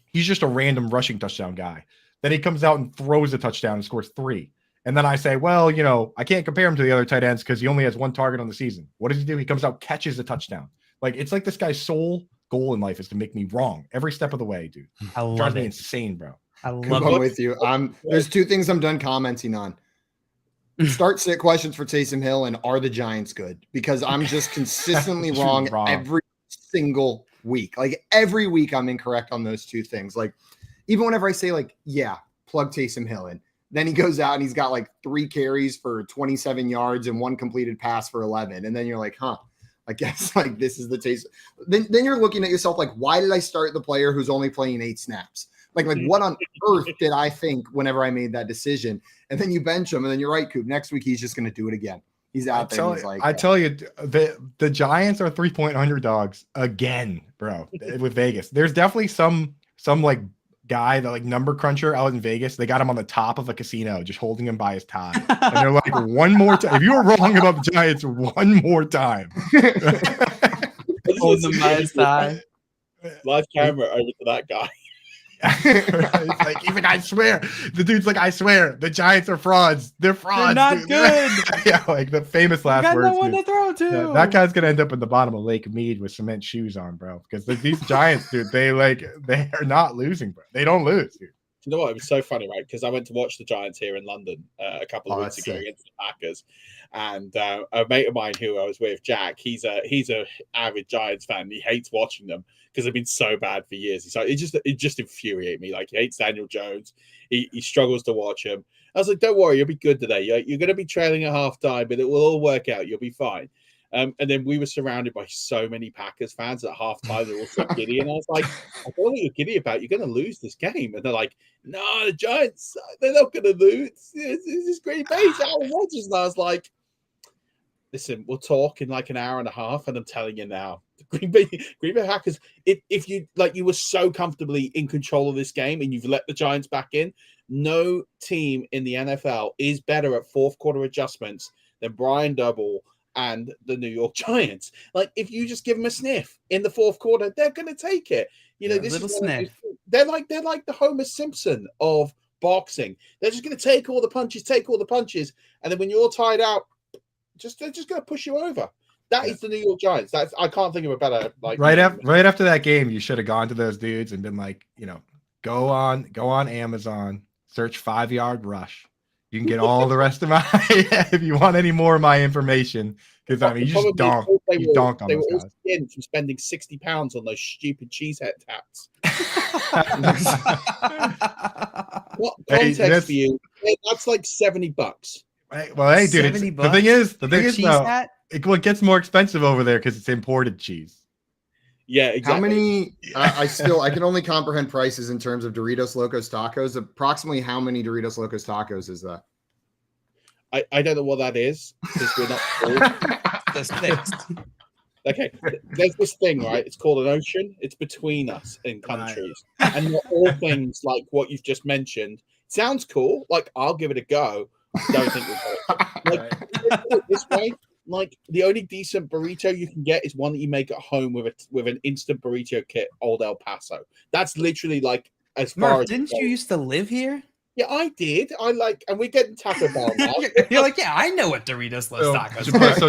he's just a random rushing touchdown guy. Then he comes out and throws a touchdown and scores 3. And then I say, well, you know, I can't compare him to the other tight ends because he only has 1 target on the season. What does he do? He comes out, catches a touchdown. Like, it's like this guy's sole goal in life is to make me wrong every step of the way, dude. Drives me insane, bro. I I'm love it. with you. There's two things I'm done commenting on. Start sit questions for Taysom Hill and are the Giants good? Because I'm just consistently wrong every single week. Like every week I'm incorrect on those two things. Like even whenever I say like, yeah, plug Taysom Hill in, then he goes out and he's got like 3 carries for 27 yards and 1 completed pass for 11. And then you're like, huh, I guess like this is the Taysom. Then you're looking at yourself like, why did I start the player who's only playing 8 snaps? Like what on earth did I think whenever I made that decision? And then you bench him, and then you're right, Coop. Next week he's just going to do it again. He's out there. And he's like, I tell you, the Giants are 3-point underdogs again, bro. With Vegas, there's definitely some like guy that like number cruncher out in Vegas. They got him on the top of a casino, just holding him by his tie, and they're like, one more time. If you were wrong about the Giants, one more time, holding him by his tie. Live camera over to that guy. It's like, even I swear, the dude's like, I swear, the Giants are frauds. They're frauds. They're not dude. good. Yeah, like the famous last got words. No one dude. to throw to. Yeah, that guy's gonna end up in the bottom of Lake Mead with cement shoes on, bro. Because these Giants, dude, they are not losing, bro. They don't lose, dude. You know what? It was so funny, right? Because I went to watch the Giants here in London a couple of weeks ago against the Packers, and a mate of mine who I was with, Jack, he's a avid Giants fan. He hates watching them because they've been so bad for years. He's like, it just infuriates me. Like he hates Daniel Jones. He struggles to watch him. I was like, don't worry, you'll be good today. You're going to be trailing at halftime, but it will all work out. You'll be fine. And then we were surrounded by so many Packers fans at halftime. They're all so giddy. And I was like, I don't know what you're giddy about. You're going to lose this game. And they're like, no, the Giants, they're not going to lose. This is great base. Aaron Rodgers. And I was like, listen, we'll talk in like an hour and a half. And I'm telling you now, the Green Bay Packers, if you like, you were so comfortably in control of this game and you've let the Giants back in, no team in the NFL is better at fourth quarter adjustments than Brian Double and the New York Giants. Like if you just give them a sniff in the fourth quarter, they're going to take it. You know, this is sniff. They're like the Homer Simpson of boxing. They're just going to take all the punches, and then when you're tired out, they're just going to push you over. That is the New York Giants. I can't think of a better like right after that game. You should have gone to those dudes and been like, you know, go on Amazon, search 5-yard rush. You can get all the rest of my if you want any more of my information, because I mean you just donk on those guys. They were from spending £60 on those stupid cheesehead tats. What context for you? That's like $70. Well, hey, dude, the thing is, it gets more expensive over there because it's imported cheese. Yeah, exactly. How many? I can only comprehend prices in terms of Doritos Locos Tacos. Approximately how many Doritos Locos Tacos is that? I don't know what that is because we're not. That's fixed. Okay, there's this thing, right? It's called an ocean. It's between us in countries, and not all things like what you've just mentioned. Sounds cool. Like I'll give it a go. Don't think we'll like let's put it this way. Like the only decent burrito you can get is one that you make at home with an instant burrito kit, Old El Paso. That's literally like as far as. Didn't you used to live here? Yeah, I did. And we're getting Taco Bell now. You're like, yeah, I know what Doritos Los Tacos. So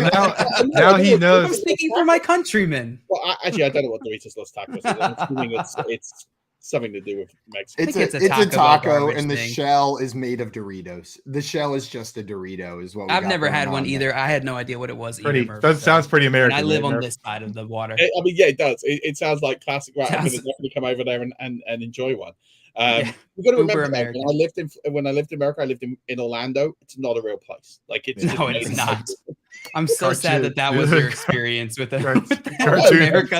now he knows. I'm speaking for my countrymen. Well, actually, I don't know what Doritos Los Tacos is. I'm assuming it's something to do with Mexico. It's a taco, and the shell is made of Doritos. The shell is just a Dorito, is what. I've never had one either. I had no idea what it was. That sounds pretty American. And I live on this side of the water. I mean, yeah, it does. It sounds like classic. Right, I'm going to definitely come over there and enjoy one. You've got to remember that when I lived in America, I lived in Orlando. It's not a real place. Like it's not. I'm so sad that was your experience with America.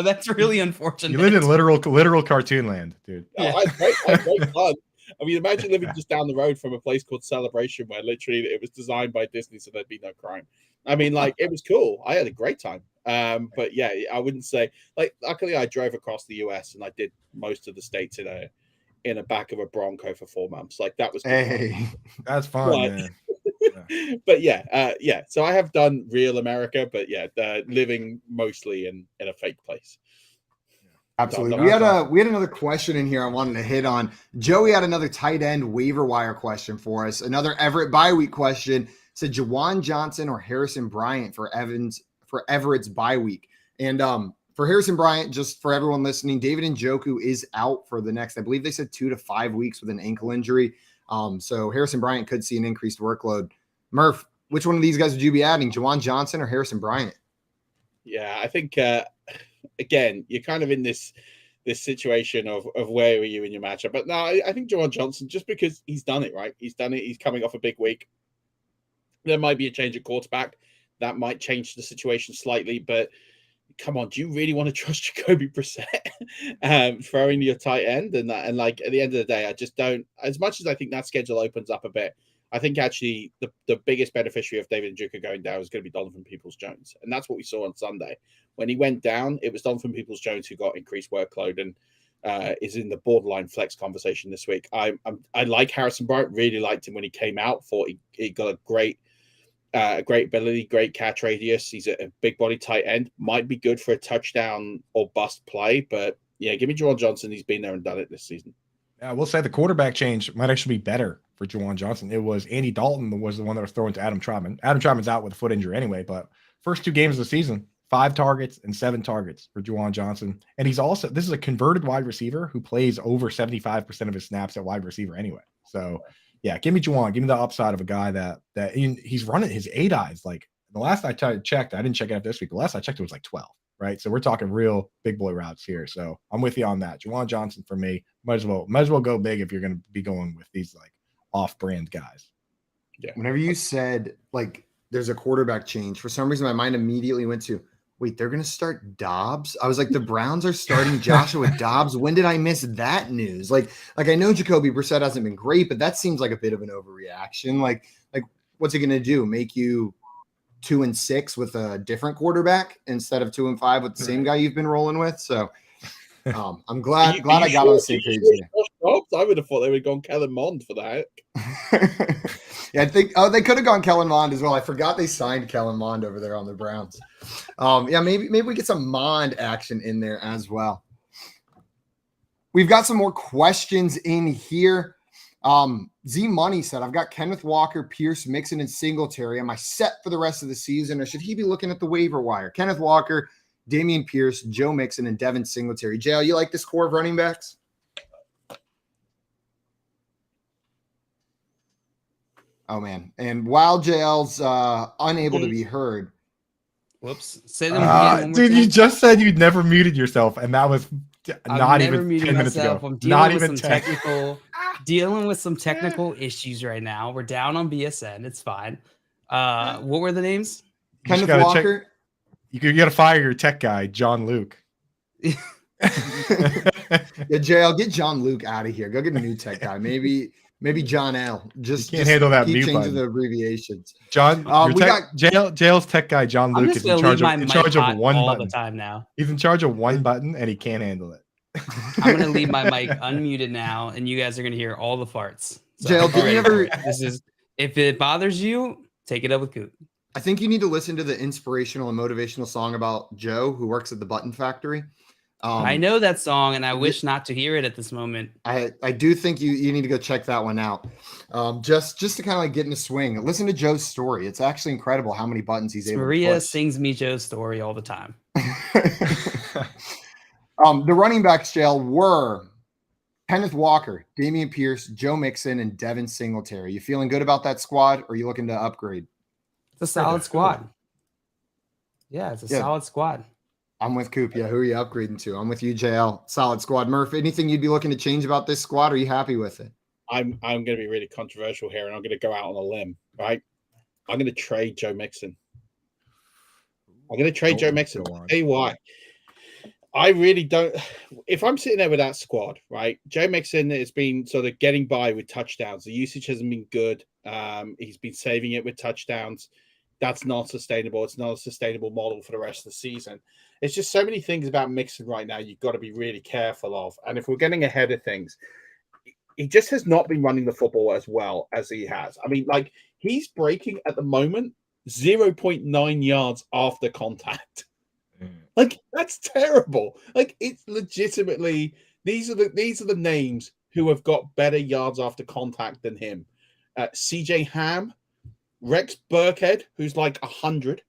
That's really unfortunate. You live in literal cartoon land, dude. Yeah. I had great fun. I mean, imagine living just down the road from a place called Celebration, where literally it was designed by Disney, so there'd be no crime. I mean, like it was cool. I had a great time. But yeah, I wouldn't say like. Luckily, I drove across the US and I did most of the states in a back of a Bronco for 4 months. Like that was fun. That's fun, man. But yeah. So I have done real America, but yeah, living mostly in a fake place. Absolutely. We had another question in here I wanted to hit on. Joey had another tight end waiver wire question for us. Another Everett bye week question. Said Jawan Johnson or Harrison Bryant for Everett's bye week. And for Harrison Bryant, just for everyone listening, David Njoku is out for the next, I believe they said 2 to 5 weeks with an ankle injury. So Harrison Bryant could see an increased workload. Murph, which one of these guys would you be adding, Juwan Johnson or Harrison Bryant? Yeah, I think again, you're kind of in this situation of where are you in your matchup. But no, I think Juwan Johnson, just because he's done it, right? He's done it. He's coming off a big week. There might be a change at quarterback. That might change the situation slightly, but come on, do you really want to trust Jacoby Brissett throwing your tight end? And like at the end of the day, I just don't, as much as I think that schedule opens up a bit, I think actually the biggest beneficiary of David Njoku going down is going to be Donovan Peoples-Jones. And that's what we saw on Sunday. When he went down, it was Donovan Peoples-Jones who got increased workload and is in the borderline flex conversation this week. I like Harrison Bryant, really liked him when he came out, thought he got a great ability, great catch radius. He's a big body tight end, might be good for a touchdown or bust play. But yeah, give me Juwan Johnson. He's been there and done it this season. I will say the quarterback change might actually be better for Juwan Johnson. It was Andy Dalton was the one that was thrown to Adam Trautman. Adam Trautman's out with a foot injury anyway, but first 2 games of the season, 5 targets and 7 targets for Juwan Johnson. And he's also, this is a converted wide receiver who plays over 75% of his snaps at wide receiver anyway. So yeah, give me Juwan. Give me the upside of a guy that he's running his 8 eyes. Like the last I checked, I didn't check it out this week. The last I checked, it was like 12. Right. So we're talking real big boy routes here. So I'm with you on that. Juwan Johnson for me. Might as well go big if you're going to be going with these like off-brand guys. Yeah. Whenever you said like there's a quarterback change, for some reason my mind immediately went to, wait, they're going to start Dobbs? I was like, the Browns are starting Joshua Dobbs. When did I miss that news? Like I know Jacoby Brissett hasn't been great, but that seems like a bit of an overreaction. Like what's he going to do? Make you 2-6 with a different quarterback instead of 2-5 with the same guy you've been rolling with? So I'm glad I got on the same page here. I would have thought they would have gone Kellen Mond for that. Yeah, I think they could have gone Kellen Mond as well. I forgot they signed Kellen Mond over there on the Browns. Yeah, maybe we get some Mond action in there as well. We've got some more questions in here. Z Money said, I've got Kenneth Walker, Pierce, Mixon, and Singletary. Am I set for the rest of the season, or should he be looking at the waiver wire? Kenneth Walker, Damian Pierce, Joe Mixon, and Devin Singletary. JL, you like this core of running backs? Oh, man. And while JL's unable to be heard. Whoops. Say them again. Dude, you just said you'd never muted yourself, and that was not even 10 minutes ago. I'm dealing with some dealing with some technical issues right now. We're down on BSN. It's fine. What were the names? Kenneth Walker. You got to fire your tech guy, John Luke. Yeah, JL, get John Luke out of here. Go get a new tech guy. Maybe John L. Just can't handle that keep mute changing button. The abbreviations. John, JL's tech guy, John Luke, is in charge of one all button. The time now. He's in charge of one button, and he can't handle it. I'm gonna leave my mic unmuted now, and you guys are gonna hear all the farts. So, JL, did you ever? If it bothers you, take it up with Coop. I think you need to listen to the inspirational and motivational song about Joe, who works at the Button Factory. I know that song, and I wish not to hear it at this moment. I do think you need to go check that one out. Just to kind of like get in the swing. Listen to Joe's story. It's actually incredible how many buttons he's able to push. Maria sings me Joe's story all the time. The running backs, JL, were Kenneth Walker, Damian Pierce, Joe Mixon, and Devin Singletary. You feeling good about that squad, or are you looking to upgrade? It's a solid squad. Yeah, it's a solid squad. I'm with Coop. Yeah, who are you upgrading to? I'm with you, JL. Solid squad. Murph, anything you'd be looking to change about this squad? Or are you happy with it? I'm going to be really controversial here, and I'm going to go out on a limb, right? I'm going to trade Joe Mixon. Joe Mixon. I'll tell you why. I really don't. If I'm sitting there with that squad, right? Joe Mixon has been sort of getting by with touchdowns. The usage hasn't been good. He's been saving it with touchdowns. That's not sustainable. It's not a sustainable model for the rest of the season. It's just so many things about Mixon right now you've got to be really careful of. And if we're getting ahead of things, he just has not been running the football as well as he has. I mean, like, he's breaking at the moment 0.9 yards after contact. Like, that's terrible. Like, it's legitimately these are the names who have got better yards after contact than him. CJ Ham, Rex Burkhead, who's like 100.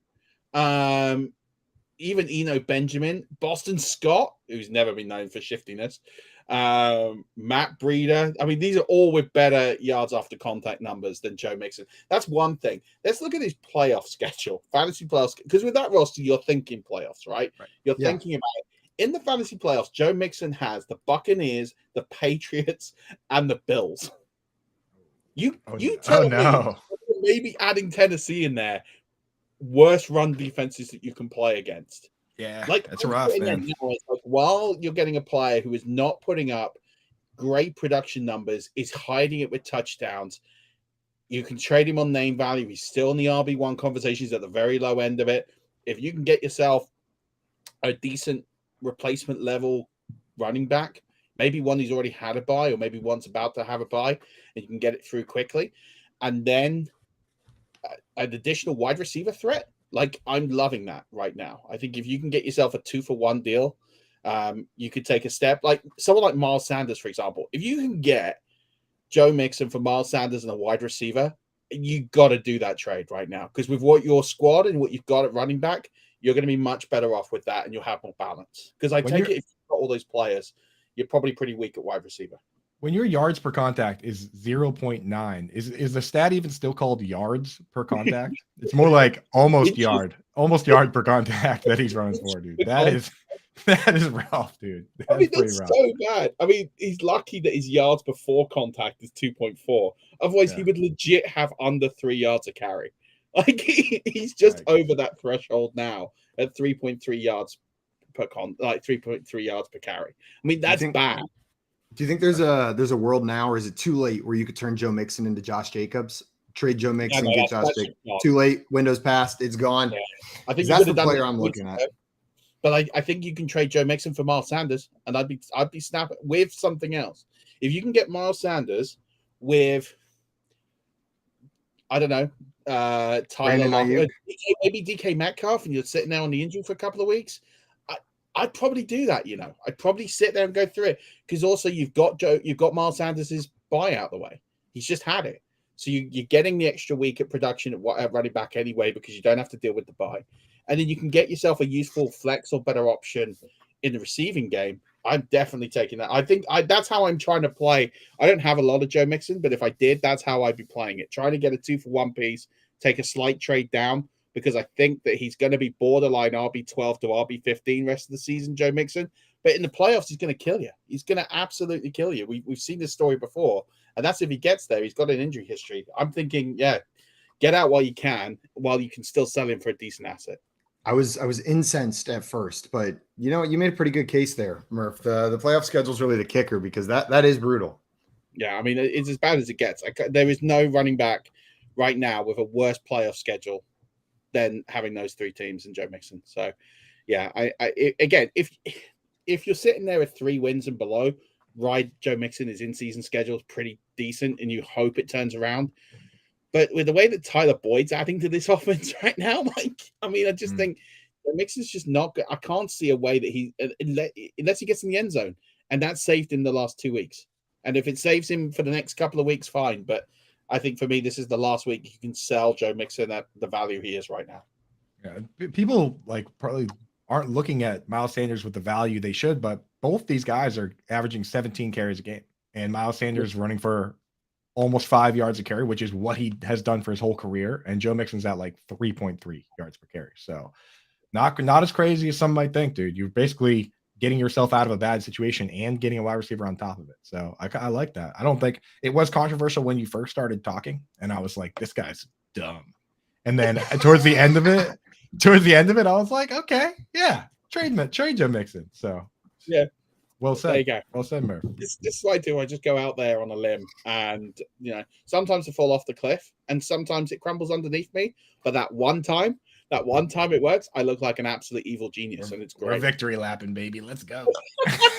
even Eno Benjamin, Boston Scott, who's never been known for shiftiness, Matt Breeder. I mean, these are all with better yards after contact numbers than Joe Mixon. That's one thing. Let's look at his playoff schedule, fantasy playoffs, because with that roster, you're thinking playoffs, right? You're thinking about it. In the fantasy playoffs, Joe Mixon has the Buccaneers, the Patriots, and the Bills. You tell me, maybe adding Tennessee in there, worst run defenses that you can play against. Yeah, like that's rough, man. Like, while you're getting a player who is not putting up great production numbers, is hiding it with touchdowns, you can trade him on name value. He's still in the RB1 conversations at the very low end of it. If you can get yourself a decent replacement level running back, maybe one who's already had a bye, or maybe one's about to have a bye, and you can get it through quickly, and then an additional wide receiver threat. Like, I'm loving that right now. I think if you can get yourself a 2-for-1 deal, you could take a step. Like someone like Miles Sanders, for example. If you can get Joe Mixon for Miles Sanders and a wide receiver, you got to do that trade right now. Because with what your squad and what you've got at running back, you're going to be much better off with that, and you'll have more balance. Because I take it, if you've got all those players, you're probably pretty weak at wide receiver. When your yards per contact is 0.9, is the stat even still called yards per contact? It's more like almost yard per contact that he's running for, dude. That is rough, dude. That's rough. So bad. I mean, he's lucky that his yards before contact is 2.4. Otherwise, he would legit have under 3 yards a carry. Like he's just over that threshold now at 3.3 yards per 3.3 yards per carry. I mean, that's bad. Do you think there's a world now, or is it too late where you could turn Joe Mixon into Josh Jacobs? Trade Joe Mixon, get Josh Jacobs. Too late. Windows passed. It's gone. Yeah. I think that's the player I'm looking at. But I think you can trade Joe Mixon for Miles Sanders, and I'd be snapping with something else. If you can get Miles Sanders with, I don't know, Tyler Lockett, maybe DK Metcalf, and you're sitting there on the injury for a couple of weeks, I'd probably do that. I'd probably sit there and go through it, because also you've got Miles Sanders' buy out the way. He's just had it, so you're getting the extra week at production at running back anyway, because you don't have to deal with the buy, and then you can get yourself a useful flex or better option in the receiving game. I'm definitely taking that. I think that's how I'm trying to play. I don't have a lot of Joe Mixon, but if I did, that's how I'd be playing it. Trying to get a 2-for-1 piece, take a slight trade down, because I think that he's going to be borderline RB12 to RB15 rest of the season, Joe Mixon. But in the playoffs, he's going to kill you. He's going to absolutely kill you. We've seen this story before, and that's if he gets there. He's got an injury history. I'm thinking, get out while you can still sell him for a decent asset. I was incensed at first, but you made a pretty good case there, Murph. The playoff schedule is really the kicker, because that is brutal. Yeah, I mean, it's as bad as it gets. There is no running back right now with a worse playoff schedule than having those 3 teams and Joe Mixon. So, yeah, again, if you're sitting there with 3 wins and below, ride Joe Mixon. His in-season schedule is pretty decent, and you hope it turns around. But with the way that Tyler Boyd's adding to this offense right now, I just think Mixon's just not good. I can't see a way that unless he gets in the end zone, and that's saved him the last 2 weeks. And if it saves him for the next couple of weeks, fine. But I think for me, this is the last week you can sell Joe Mixon at the value he is right now. Yeah, people probably aren't looking at Miles Sanders with the value they should, but both these guys are averaging 17 carries a game, and Miles Sanders running for almost 5 yards a carry, which is what he has done for his whole career. And Joe Mixon's at 3.3 yards per carry. So not as crazy as some might think, dude. You're basically getting yourself out of a bad situation and getting a wide receiver on top of it. So I like that. I don't think it was controversial when you first started talking, and I was like, this guy's dumb. And then towards the end of it, I was like, okay, yeah, trade Joe Mixon. So yeah. Well said. There you go. Well said, Murph. This is what I do. I just go out there on a limb, and sometimes I fall off the cliff, and sometimes it crumbles underneath me. But that one time it works, I look like an absolute evil genius, and it's great. We're victory lapping, baby. Let's go.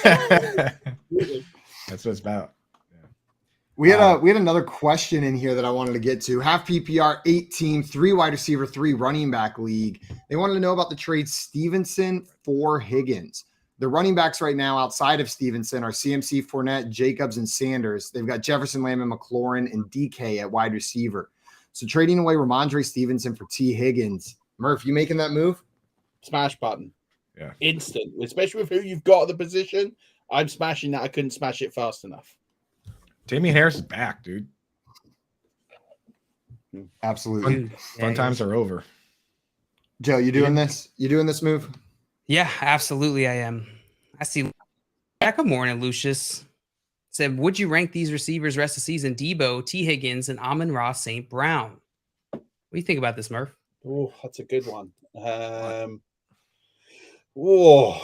That's what it's about. Yeah. We had another question in here that I wanted to get to. Half PPR, 8-team, 3 wide receiver, 3 running back league. They wanted to know about the trade Stevenson for Higgins. The running backs right now outside of Stevenson are CMC, Fournette, Jacobs, and Sanders. They've got Jefferson, Lamb, and McLaurin, and DK at wide receiver. So trading away Ramondre Stevenson for T. Higgins. Murph, you making that move? Smash button. Yeah. Instant. Especially with who you've got at the position. I'm smashing that. I couldn't smash it fast enough. Damian Harris is back, dude. Absolutely. Fun times are over. Joe, you doing this? You doing this move? Yeah, absolutely. I am. I see. Good morning, Lucius. Said, would you rank these receivers rest of the season? Debo, T. Higgins, and Amon-Ra St. Brown. What do you think about this, Murph? Oh, that's a good one. Full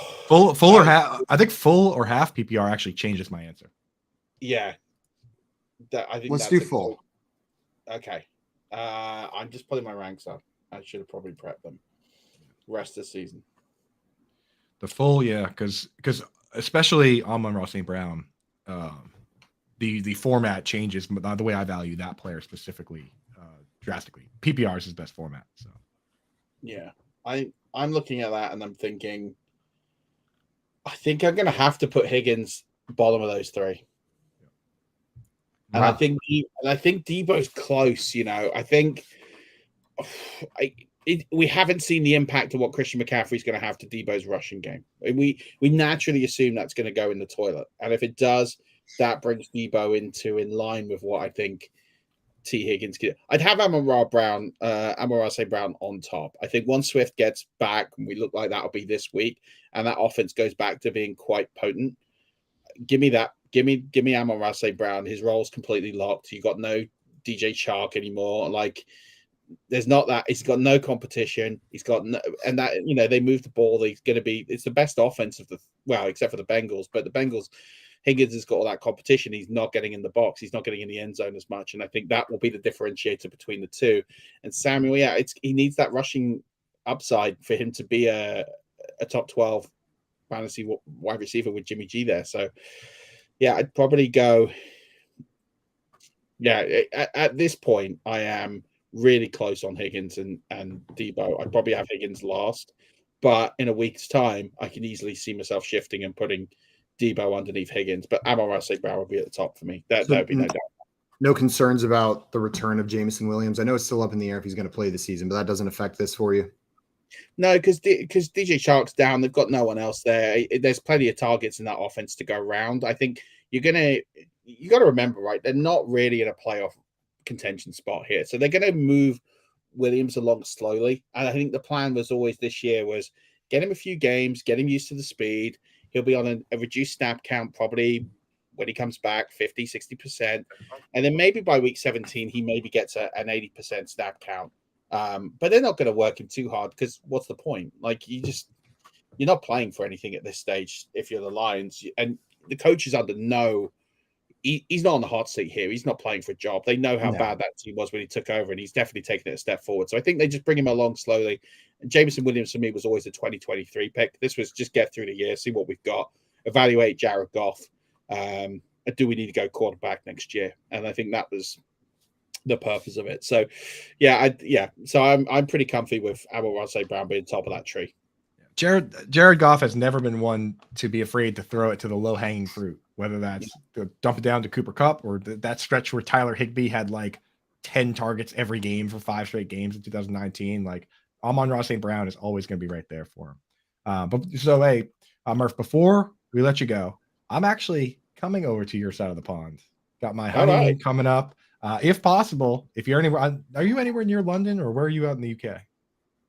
or half. I think full or half PPR actually changes my answer. Yeah. I think Let's do full. Okay. I'm just putting my ranks up. I should have probably prepped them. Rest of the season. The full, yeah, because especially Amon-Ra St. Brown, the format changes the way I value that player specifically drastically. PPR is his best format. So yeah, I'm looking at that and I'm thinking, I think I'm going to have to put Higgins bottom of those three. And Wow. I think Debo's close. You know, I think we haven't seen the impact of what Christian McCaffrey is going to have to Debo's rushing game. We naturally assume that's going to go in the toilet, and if it does, that brings Debo in line with what I think T. Higgins can. I'd have Amon-Ra St. Brown on top. I think once Swift gets back, and we look like that'll be this week, and that offense goes back to being quite potent. Give me that. Give me Amon-Ra St. Brown. His role's completely locked. You got no DJ Chark anymore. Like, there's not that. He's got no competition. He's got no, and that, you know, they move the ball. It's the best offense of except for the Bengals. But the Bengals, Higgins has got all that competition. He's not getting in the box. He's not getting in the end zone as much. And I think that will be the differentiator between the two. And Samuel, yeah, he needs that rushing upside for him to be a top 12 fantasy wide receiver with Jimmy G there. So, yeah, I'd probably go. Yeah, at this point, I am really close on Higgins and Debo. I'd probably have Higgins last, but in a week's time, I can easily see myself shifting and putting Debo underneath Higgins. But Amon-Ra St. Brown would be at the top for me. That would be no doubt. No concerns about the return of Jameson Williams. I know it's still up in the air if he's going to play this season, but that doesn't affect this for you. No, because DJ Chark's down. They've got no one else there. There's plenty of targets in that offense to go around. I think you got to remember, right? They're not really in a playoff contention spot here, so they're going to move Williams along slowly. And I think the plan was always this year was get him a few games, get him used to the speed. He'll be on a reduced snap count probably when he comes back, 50-60%, and then maybe by week 17 he maybe gets an 80% snap count. But they're not going to work him too hard because what's the point? Like, you're not playing for anything at this stage if you're the Lions, and the coach is under no. He's not on the hot seat here. He's not playing for a job. They know how bad that team was when he took over, and he's definitely taken it a step forward. So I think they just bring him along slowly. And Jameson Williams for me was always a 2023 pick. This was just get through the year, see what we've got, evaluate Jared Goff. Do we need to go quarterback next year? And I think that was the purpose of it. So, So I'm pretty comfy with Amon-Ra St. Brown being top of that tree. Jared Goff has never been one to be afraid to throw it to the low hanging fruit, whether that's to dump it down to Cooper Kupp or that stretch where Tyler Higbee had like 10 targets every game for 5 straight games in 2019. Like, Amon-Ra St. Brown is always going to be right there for him. Murph, before we let you go, I'm actually coming over to your side of the pond. Got my honeymoon coming up. If possible, if you're anywhere, are you anywhere near London, or where are you out in the UK?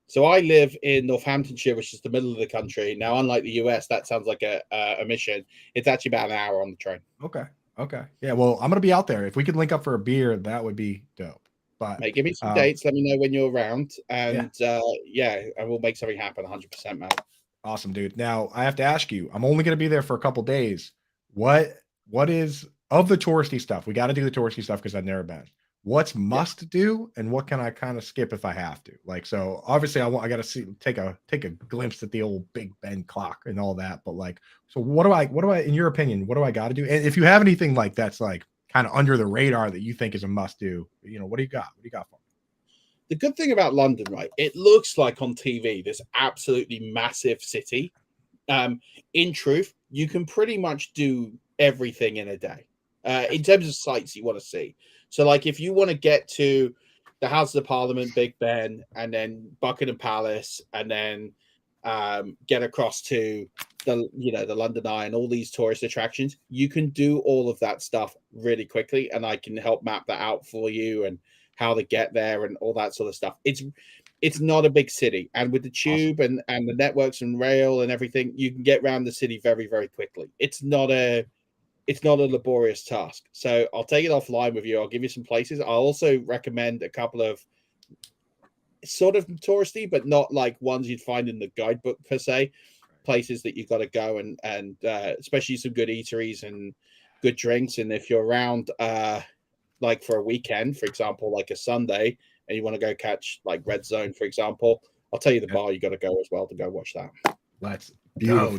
So I live in Northamptonshire, which is the middle of the country. Now, unlike the US, that sounds like a mission. It's actually about an hour on the train. Okay. Yeah, well, I'm going to be out there. If we could link up for a beer, that would be dope. But mate, give me some dates. Let me know when you're around. And and we'll make something happen 100%, man. Awesome, dude. Now, I have to ask you, I'm only going to be there for a couple days. What is, of the touristy stuff, we got to do the touristy stuff because I've never been. What's must do, and what can I kind of skip if I have to? Like, so obviously I got to take a glimpse at the old Big Ben clock and all that. But like, so what do I, in your opinion, what do I got to do? And if you have anything like that's like kind of under the radar that you think is a must do, what do you got? What do you got for me? The good thing about London, right? It looks like on TV this absolutely massive city. In truth, you can pretty much do everything in a day. In terms of sites you want to see. So, like, if you want to get to the House of Parliament, Big Ben, and then Buckingham Palace, and then get across to the London Eye and all these tourist attractions, you can do all of that stuff really quickly, and I can help map that out for you and how to get there and all that sort of stuff. It's not a big city, and with the tube and the networks and rail and everything, you can get around the city very, very quickly. It's not a laborious task. So I'll take it offline with you. I'll give you some places. I'll also recommend a couple of sort of touristy, but not like ones you'd find in the guidebook per se, places that you've got to go and especially some good eateries and good drinks. And if you're around like for a weekend, for example, like a Sunday, and you want to go catch like Red Zone, for example, I'll tell you the bar you got to go as well to go watch that. Let's go.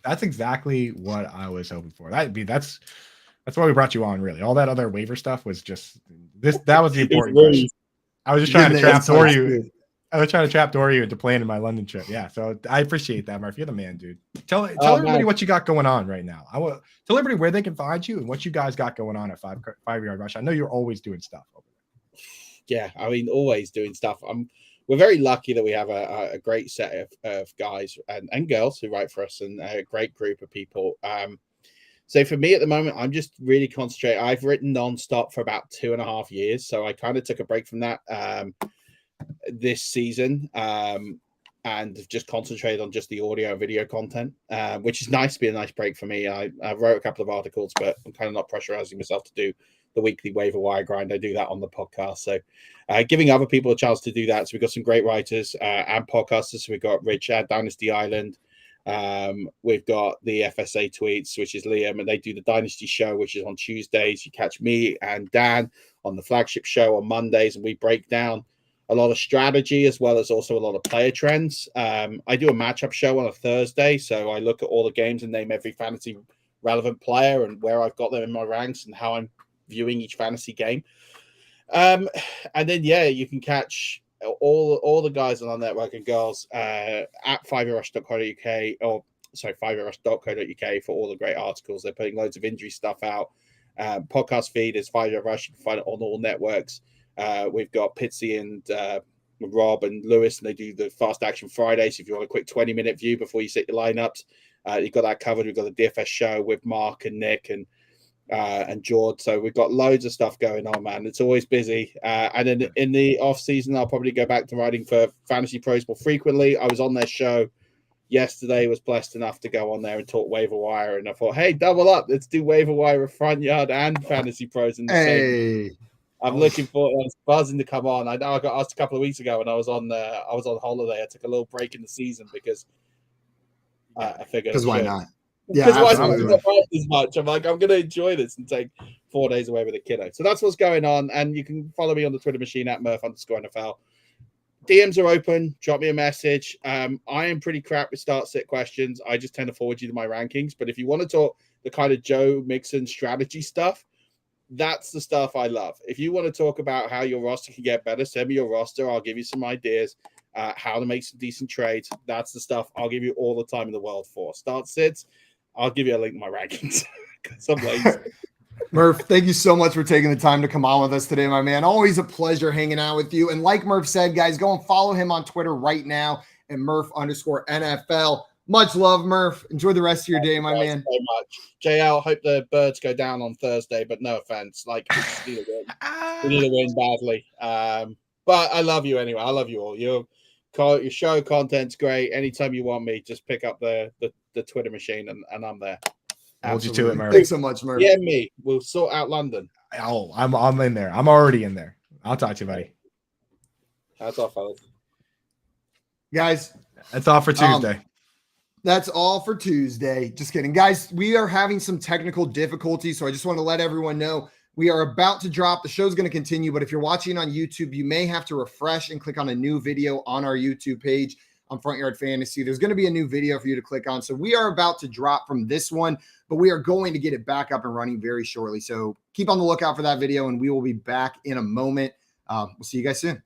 That's exactly what I was hoping for. That's why we brought you on, really. All that other waiver stuff was just this. That was the important question. I was just trying to trapdoor you. I was trying to trapdoor you into playing in my London trip. Yeah, so I appreciate that, Murph. You're the man, dude. Tell everybody what you got going on right now. I will tell everybody where they can find you and what you guys got going on at 5 Yard Rush. I know you're always doing stuff over there. Yeah, I mean, always doing stuff. We're very lucky that we have a great set of guys and girls who write for us, and a great group of people. So for me at the moment, I'm just really concentrating. I've written nonstop for about 2.5 years, so I kind of took a break from that this season, and just concentrated on just the audio and video content, which is nice to be a nice break for me. I wrote a couple of articles, but I'm kind of not pressurizing myself to do the weekly waiver wire grind. I do that on the podcast. So giving other people a chance to do that. So we've got some great writers and podcasters. So we've got Rich at Dynasty Island. We've got the FSA Tweets, which is Liam, and they do the Dynasty Show, which is on Tuesdays. You catch me and Dan on the flagship show on Mondays, and we break down a lot of strategy as well as also a lot of player trends. I do a matchup show on a Thursday, so I look at all the games and name every fantasy relevant player and where I've got them in my ranks and how I'm viewing each fantasy game. And then you can catch all the guys on our network and girls at 5yardrush.co.uk, or sorry, 5yardrush.co.uk for all the great articles. They're putting loads of injury stuff out. Podcast feed is 5 Yard Rush. You can find it on all networks. We've got Pitsy and Rob and Lewis, and they do the Fast Action Fridays. If you want a quick 20-minute view before you set your lineups, you've got that covered. We've got the DFS show with Mark and Nick and George. So we've got loads of stuff going on, man. It's always busy. And then in the off season, I'll probably go back to writing for Fantasy Pros more frequently. I was on their show yesterday, was blessed enough to go on there and talk waiver wire, and I thought, hey, double up. Let's do waiver wire with Front Yard and Fantasy Pros in the same. I'm looking for. I was buzzing to come on. I know I got asked a couple of weeks ago when I was on holiday. I took a little break in the season because I figured. Because why not? Yeah, because why not write as much? I'm like, I'm going to enjoy this and take 4 days away with a kiddo. So that's what's going on. And you can follow me on the Twitter machine at Murph_NFL. DMs are open. Drop me a message. I am pretty crap with start-sit questions. I just tend to forward you to my rankings. But if you want to talk the kind of Joe Mixon strategy stuff, that's the stuff I love. If you want to talk about how your roster can get better, send me your roster. I'll give you some ideas. How to make some decent trades. That's the stuff I'll give you all the time in the world for. Start-sits, I'll give you a link to my rankings. Some lazy. Murph, thank you so much for taking the time to come on with us today, my man. Always a pleasure hanging out with you. And like Murph said, guys, go and follow him on Twitter right now at Murph_NFL. Much love, Murph. Enjoy the rest of your day, my man. So much. JL, hope the birds go down on Thursday, but no offense. Like, we need to win badly. But I love you anyway. I love you all. Your show content's great. Anytime you want me, just pick up the Twitter machine and I'm there. Hold you to it, Murph. Thanks so much, Murph. Yeah, me. We'll sort out London. Oh, I'm in there. I'm already in there. I'll talk to you, buddy. That's all, fellas. Guys, that's all for Tuesday. That's all for Tuesday. Just kidding. Guys, we are having some technical difficulties, so I just want to let everyone know we are about to drop. The show's going to continue, but if you're watching on YouTube, you may have to refresh and click on a new video on our YouTube page on Front Yard Fantasy. There's going to be a new video for you to click on. So we are about to drop from this one, but we are going to get it back up and running very shortly. So keep on the lookout for that video, and we will be back in a moment. We'll see you guys soon.